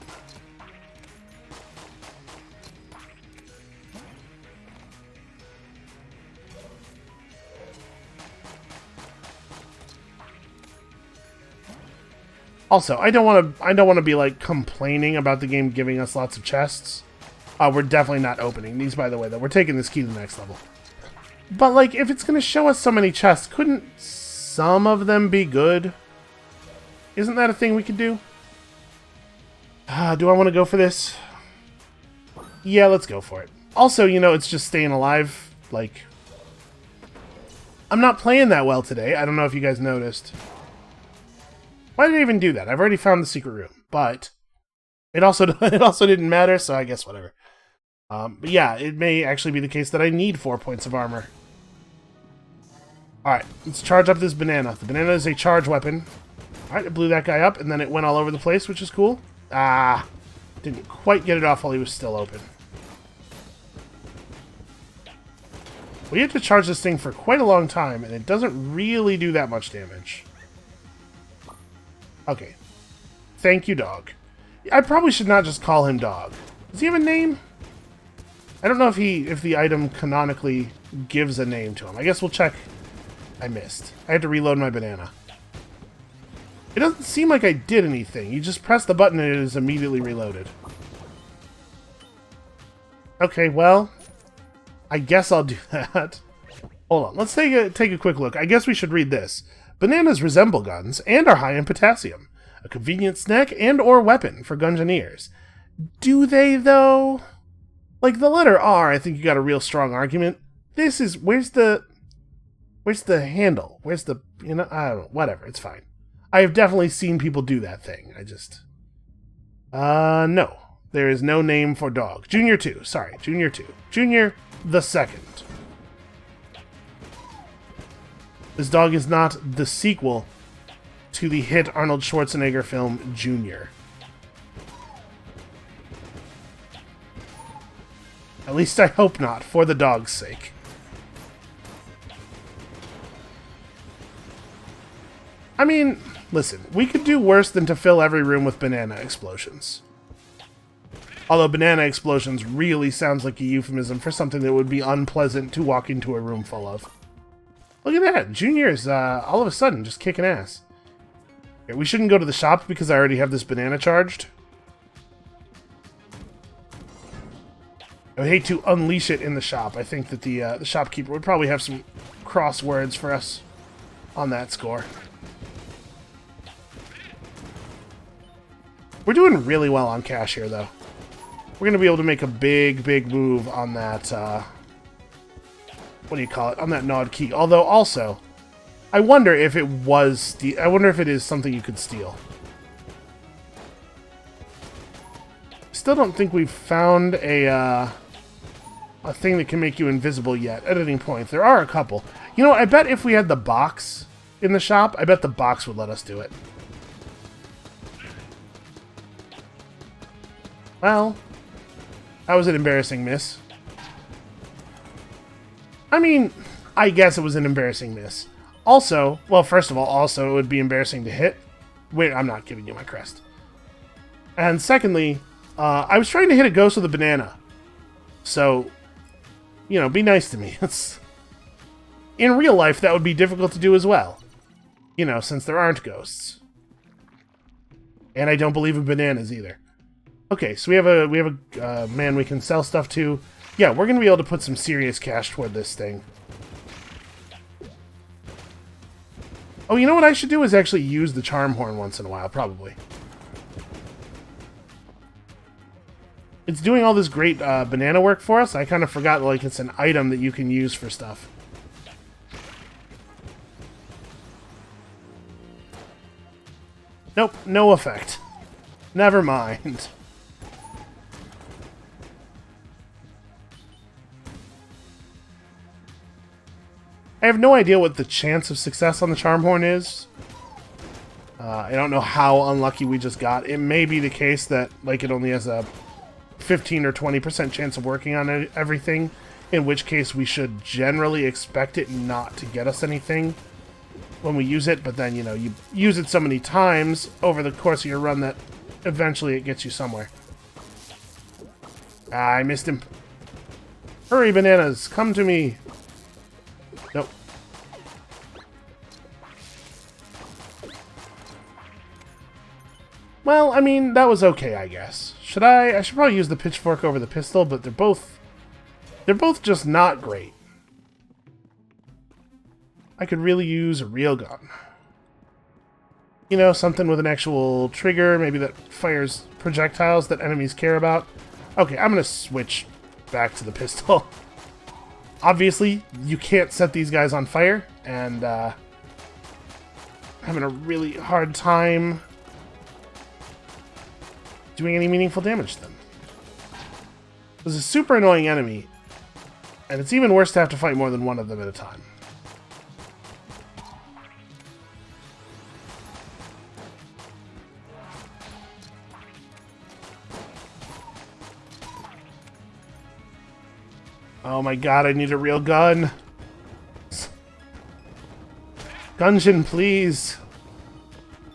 Also, I don't want to be like complaining about the game giving us lots of chests. We're definitely not opening these, by the way, though. We're taking this key to the next level. But like, if it's going to show us so many chests, couldn't some of them be good? Isn't that a thing we could do? Do I want to go for this? Yeah, let's go for it. Also, you know, it's just staying alive. Like, I'm not playing that well today. I don't know if you guys noticed. Why did I even do that? I've already found the secret room, but it also didn't matter, so I guess whatever. But yeah, it may actually be the case that I need 4 points of armor. Alright, let's charge up this banana. The banana is a charge weapon. Alright, it blew that guy up, and then it went all over the place, which is cool. Ah, didn't quite get it off while he was still open. We have to charge this thing for quite a long time, and it doesn't really do that much damage. Okay. Thank you, dog. I probably should not just call him dog. Does he have a name? I don't know if the item canonically gives a name to him. I guess we'll check. I missed. I had to reload my banana. It doesn't seem like I did anything. You just press the button and it is immediately reloaded. Okay, well, I guess I'll do that. Hold on, let's take a quick look. I guess we should read this. Bananas resemble guns and are high in potassium. A convenient snack and or weapon for Gungeoneers. Do they, though? Like, the letter R, I think you got a real strong argument. This is... Where's the handle? Where's the... You know, I don't know. Whatever, it's fine. I have definitely seen people do that thing. I just... no. There is no name for dog. Junior 2. Sorry, Junior 2. Junior the second. This dog is not the sequel to the hit Arnold Schwarzenegger film Junior. At least I hope not, for the dog's sake. I mean, listen, we could do worse than to fill every room with banana explosions. Although banana explosions really sounds like a euphemism for something that would be unpleasant to walk into a room full of. Look at that, Junior's all of a sudden just kicking ass. Okay, we shouldn't go to the shop because I already have this banana charged. I would hate to unleash it in the shop. I think that the shopkeeper would probably have some cross words for us on that score. We're doing really well on cash here, though. We're going to be able to make a big, big move on that, what do you call it? On that gnawed key. Although, also, I wonder if it was... I wonder if it is something you could steal. Still don't think we've found a thing that can make you invisible yet at any point. There are a couple. You know, I bet if we had the box in the shop, I bet the box would let us do it. Well, that was an embarrassing miss. I mean, I guess it was an embarrassing miss. Also, well, first of all, also it would be embarrassing to hit. Wait, I'm not giving you my crest. And secondly, I was trying to hit a ghost with a banana. So, you know, be nice to me. In real life, that would be difficult to do as well. You know, since there aren't ghosts. And I don't believe in bananas either. Okay, so we have a man we can sell stuff to. Yeah, we're going to be able to put some serious cash toward this thing. Oh, you know what I should do is actually use the charm horn once in a while, probably. It's doing all this great banana work for us. I kind of forgot, like, it's an item that you can use for stuff. Nope, no effect. Never mind. I have no idea what the chance of success on the charm horn is. I don't know how unlucky we just got. It may be the case that, like, it only has a 15 or 20% chance of working on everything, in which case we should generally expect it not to get us anything when we use it, but then, you know, you use it so many times over the course of your run that eventually it gets you somewhere. Ah, I missed him. Hurry, bananas, come to me. Nope. Well, I mean, that was okay, I guess. I should probably use the pitchfork over the pistol, but they're both just not great. I could really use a real gun. You know, something with an actual trigger, maybe that fires projectiles that enemies care about. Okay, I'm gonna switch back to the pistol. Obviously, you can't set these guys on fire, and having a really hard time doing any meaningful damage to them. This is a super annoying enemy, and it's even worse to have to fight more than one of them at a time. Oh my god, I need a real gun. Gungeon, please.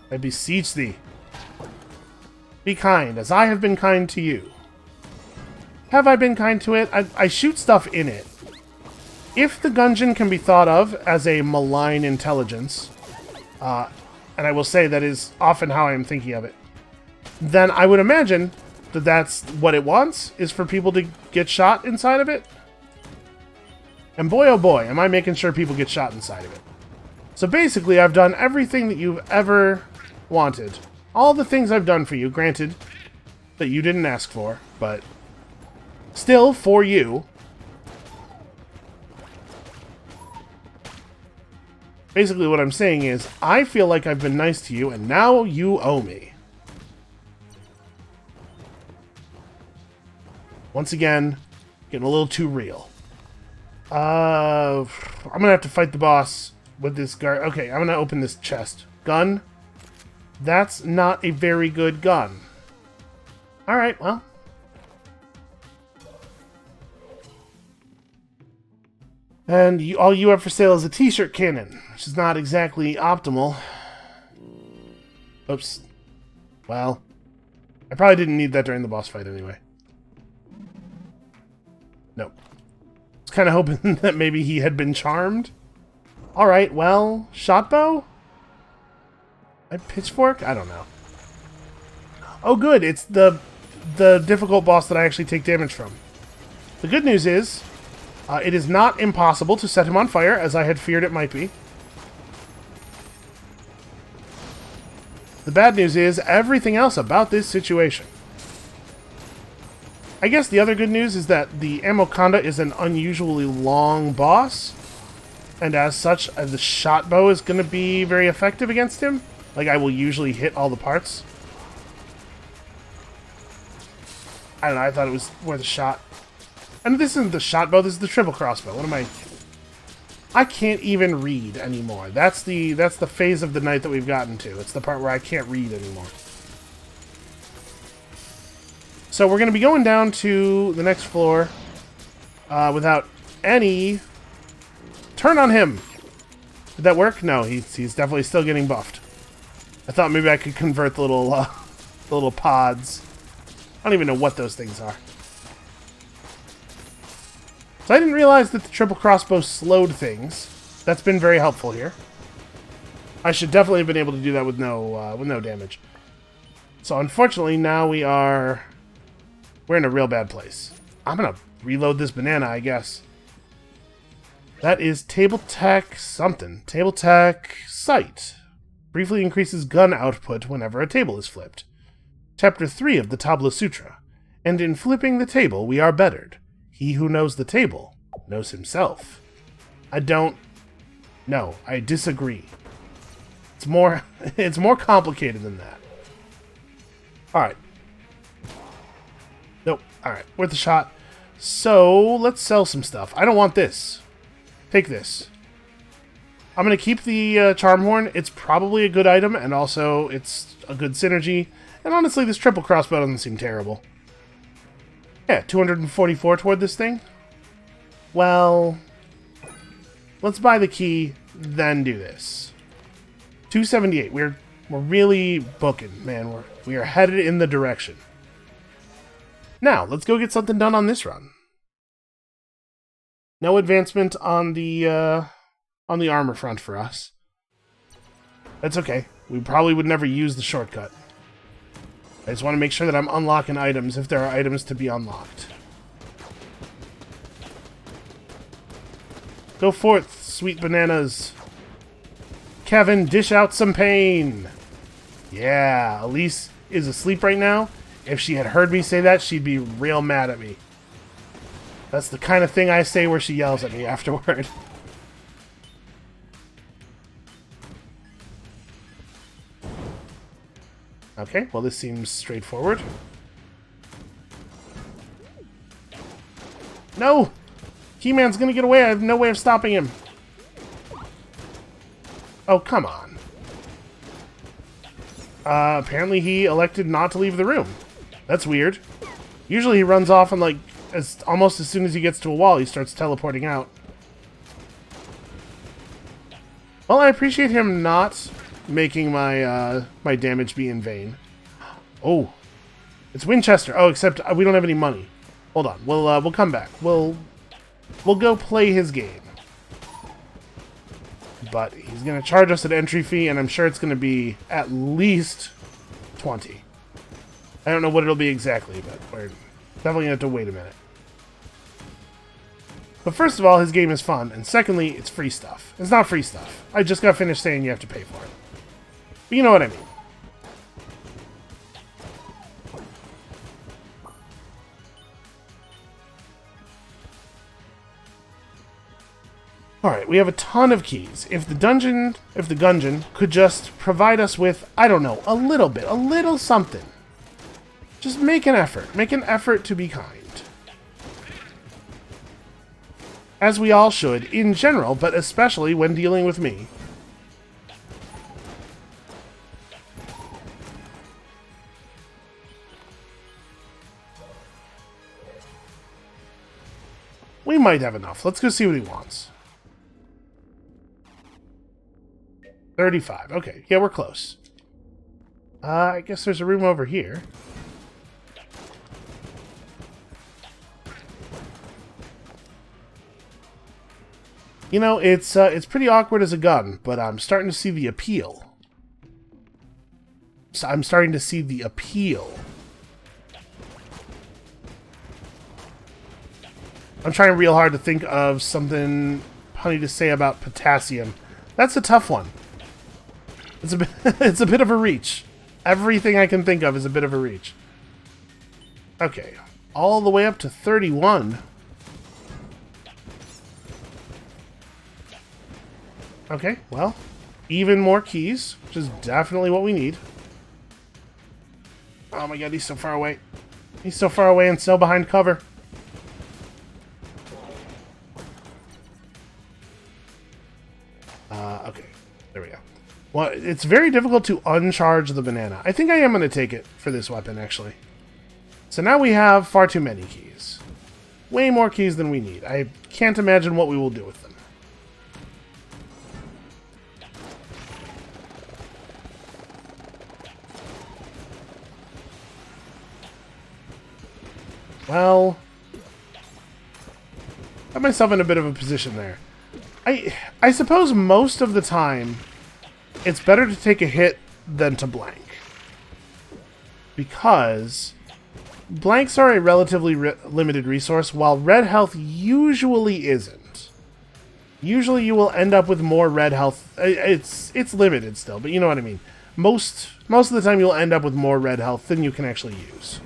I beseech thee. Be kind, as I have been kind to you. Have I been kind to it? I shoot stuff in it. If the Gungeon can be thought of as a malign intelligence, and I will say that is often how I am thinking of it, then I would imagine that that's what it wants, is for people to get shot inside of it. And boy oh boy, am I making sure people get shot inside of it. So basically, I've done everything that you've ever wanted. All the things I've done for you, granted that you didn't ask for, but still for you. Basically what I'm saying is, I feel like I've been nice to you, and now you owe me. Once again, getting a little too real. I'm gonna have to fight the boss with this guard. Okay, I'm gonna open this chest. Gun? That's not a very good gun. Alright, well. And all you have for sale is a t-shirt cannon, which is not exactly optimal. Oops. Well, I probably didn't need that during the boss fight anyway. Nope. I was kind of hoping that maybe he had been charmed. Alright, well, shot bow? A pitchfork? I don't know. Oh good, it's the difficult boss that I actually take damage from. The good news is, it is not impossible to set him on fire, as I had feared it might be. The bad news is everything else about this situation. I guess the other good news is that the Amoconda is an unusually long boss, and as such, the shot bow is going to be very effective against him. Like, I will usually hit all the parts. I don't know, I thought it was worth a shot. And this isn't the shot bow, this is the triple crossbow. What am I can't even read anymore. That's the phase of the night that we've gotten to. It's the part where I can't read anymore. So we're going to be going down to the next floor without any... Turn on him! Did that work? No, he's definitely still getting buffed. I thought maybe I could convert the little pods. I don't even know what those things are. So I didn't realize that the triple crossbow slowed things. That's been very helpful here. I should definitely have been able to do that with no damage. So unfortunately, now we're in a real bad place. I'm gonna reload this banana, I guess. That is Table Tech something. Table Tech Sight. Briefly increases gun output whenever a table is flipped. Chapter 3 of the Tabla Sutra. And in flipping the table, we are bettered. He who knows the table knows himself. I disagree. It's more complicated than that. Alright. Nope. Alright, worth a shot. So, let's sell some stuff. I don't want this. Take this. I'm going to keep the Charm Horn. It's probably a good item, and also it's a good synergy. And honestly, this triple crossbow doesn't seem terrible. Yeah, 244 toward this thing. Well, let's buy the key, then do this. 278. We're really booking, man. We are headed in the direction. Now, let's go get something done on this run. No advancement on the armor front for us. That's okay. We probably would never use the shortcut. I just want to make sure that I'm unlocking items if there are items to be unlocked. Go forth, sweet bananas. Kevin, dish out some pain. Yeah, Elise is asleep right now. If she had heard me say that, she'd be real mad at me. That's the kind of thing I say where she yells at me afterward. Okay, well this seems straightforward. No! Keyman's gonna get away, I have no way of stopping him. Oh, come on. Apparently he elected not to leave the room. That's weird. Usually he runs off and, like, almost as soon as he gets to a wall, he starts teleporting out. Well, I appreciate him not making my my damage be in vain. Oh, it's Winchester. Oh, except we don't have any money. Hold on, we'll come back. We'll go play his game. But he's gonna charge us an entry fee, and I'm sure it's gonna be at least 20. I don't know what it'll be exactly, but we're definitely gonna have to wait a minute. But first of all, his game is fun, and secondly, it's free stuff. It's not free stuff. I just got finished saying you have to pay for it. But you know what I mean. Alright, we have a ton of keys. If the Gungeon could just provide us with, I don't know, a little bit, a little something. Just make an effort. Make an effort to be kind. As we all should, in general, but especially when dealing with me. We might have enough. Let's go see what he wants. 35. Okay, yeah, we're close. I guess there's a room over here. You know, it's pretty awkward as a gun, but I'm starting to see the appeal. I'm starting to see the appeal. I'm trying real hard to think of something funny to say about potassium. That's a tough one. It's a bit, it's a bit of a reach. Everything I can think of is a bit of a reach. Okay, all the way up to 31. Okay, well, even more keys, which is definitely what we need. Oh my god, he's so far away. He's so far away and so behind cover. Okay, there we go. Well, it's very difficult to uncharge the banana. I think I am going to take it for this weapon, actually. So now we have far too many keys. Way more keys than we need. I can't imagine what we will do with them. Well, I got myself in a bit of a position there. I suppose most of the time, it's better to take a hit than to blank. Because blanks are a relatively limited resource, while red health usually isn't. usually you will end up with more red health. It's limited still, but you know what I mean. Most of the time you'll end up with more red health than you can actually use.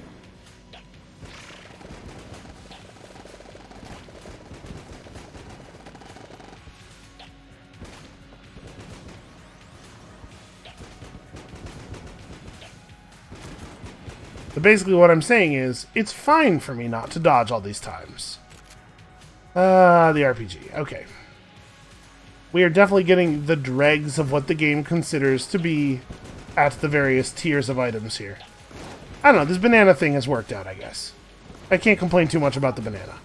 But basically what I'm saying is, it's fine for me not to dodge all these times. The RPG. Okay. We are definitely getting the dregs of what the game considers to be at the various tiers of items here. I don't know, this banana thing has worked out, I guess. I can't complain too much about the banana.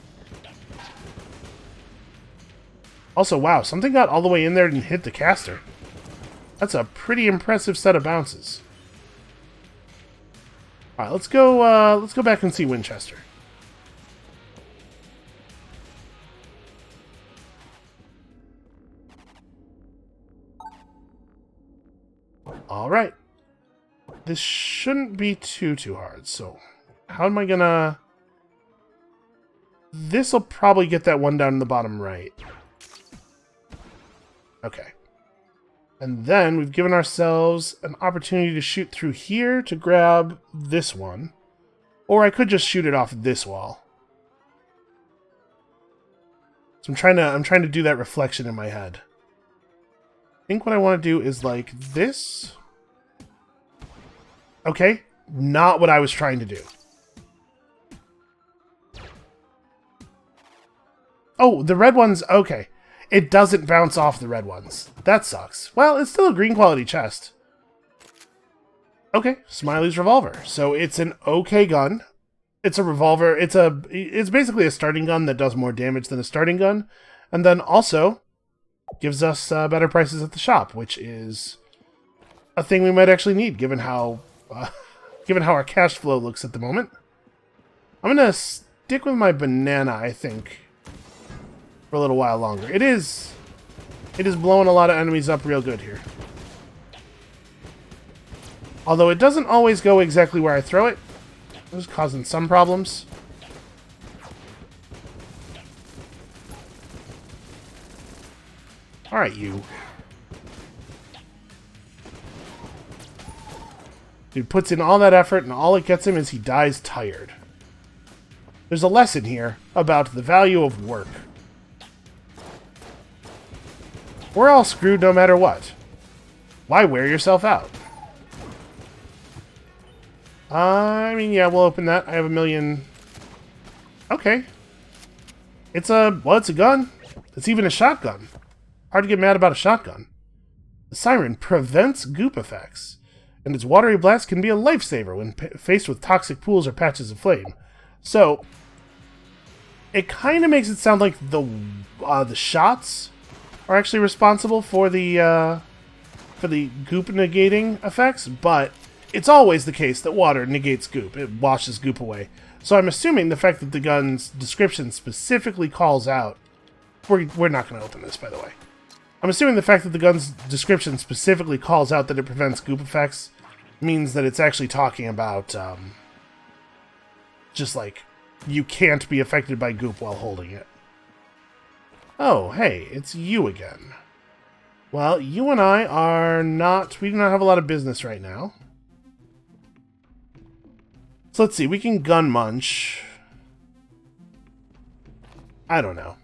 Also, wow, something got all the way in there and hit the caster. That's a pretty impressive set of bounces. Alright, let's go back and see Winchester. Alright. This shouldn't be too hard, so how am I gonna... This'll probably get that one down in the bottom right. Okay. And then we've given ourselves an opportunity to shoot through here to grab this one. Or I could just shoot it off this wall. So I'm trying to do that reflection in my head. I think what I want to do is like this. Okay, not what I was trying to do. Oh, the red ones, okay. It doesn't bounce off the red ones. That sucks. Well, it's still a green quality chest. Okay, Smiley's revolver. So it's an okay gun. It's a revolver. It's basically a starting gun that does more damage than a starting gun. And then also gives us better prices at the shop, which is a thing we might actually need given how our cash flow looks at the moment. I'm going to stick with my banana, I think, for a little while longer. It is blowing a lot of enemies up real good here. Although it doesn't always go exactly where I throw it. It's causing some problems. Alright, you. Dude puts in all that effort and all it gets him is he dies tired. There's a lesson here about the value of work. We're all screwed no matter what. Why wear yourself out? I mean, yeah, we'll open that. I have a million... Okay. It's a gun. It's even a shotgun. Hard to get mad about a shotgun. The siren prevents goop effects, and its watery blast can be a lifesaver when faced with toxic pools or patches of flame. So, it kind of makes it sound like the shots are actually responsible for the goop negating effects, but it's always the case that water negates goop. It washes goop away. So I'm assuming the fact that the gun's description specifically calls out... We're not going to open this, by the way. I'm assuming the fact that the gun's description specifically calls out that it prevents goop effects means that it's actually talking about, just like, you can't be affected by goop while holding it. Oh, hey, it's you again. Well, you and I are not... We do not have a lot of business right now. So let's see, we can gun munch. I don't know.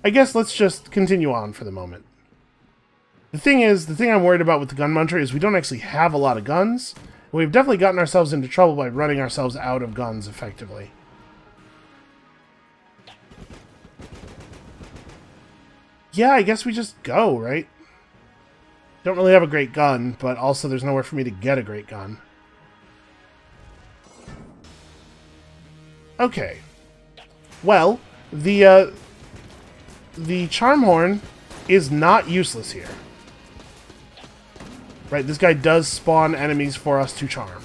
I guess let's just continue on for the moment. The thing I'm worried about with the gun muncher is we don't actually have a lot of guns. We've definitely gotten ourselves into trouble by running ourselves out of guns effectively. Yeah, I guess we just go, right? Don't really have a great gun, but also there's nowhere for me to get a great gun. Okay. Well, the charm horn is not useless here. Right, this guy does spawn enemies for us to charm.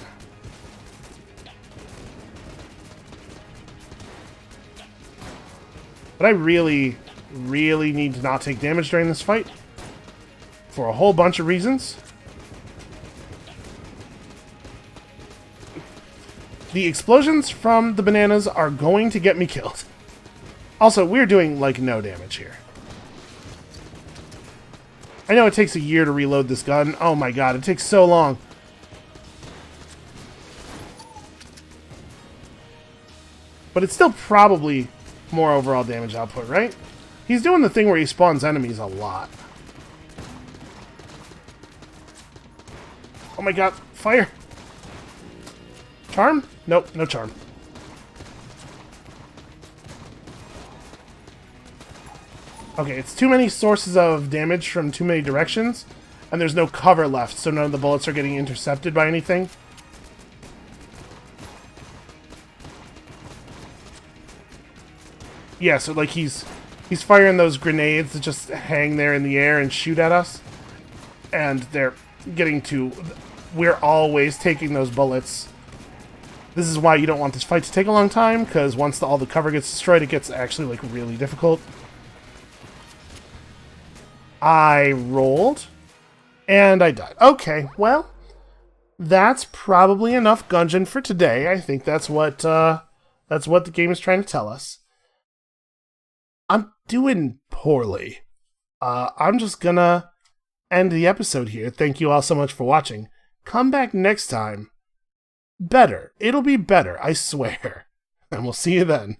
But I really need to not take damage during this fight. For a whole bunch of reasons. The explosions from the bananas are going to get me killed. Also, we're doing, like, no damage here. I know it takes a year to reload this gun. Oh my god, it takes so long. But it's still probably more overall damage output, right? He's doing the thing where he spawns enemies a lot. Oh my god, fire! Charm? Nope, no charm. Okay, it's too many sources of damage from too many directions, and there's no cover left, so none of the bullets are getting intercepted by anything. Yeah, so like he's firing those grenades that just hang there in the air and shoot at us, and they're getting to... We're always taking those bullets. This is why you don't want this fight to take a long time, because once all the cover gets destroyed, it gets actually like really difficult. I rolled, and I died. Okay, well, that's probably enough Gungeon for today. I think that's what the game is trying to tell us. I'm doing poorly. I'm just gonna end the episode here. Thank you all so much for watching. Come back next time. Better. It'll be better, I swear. And we'll see you then.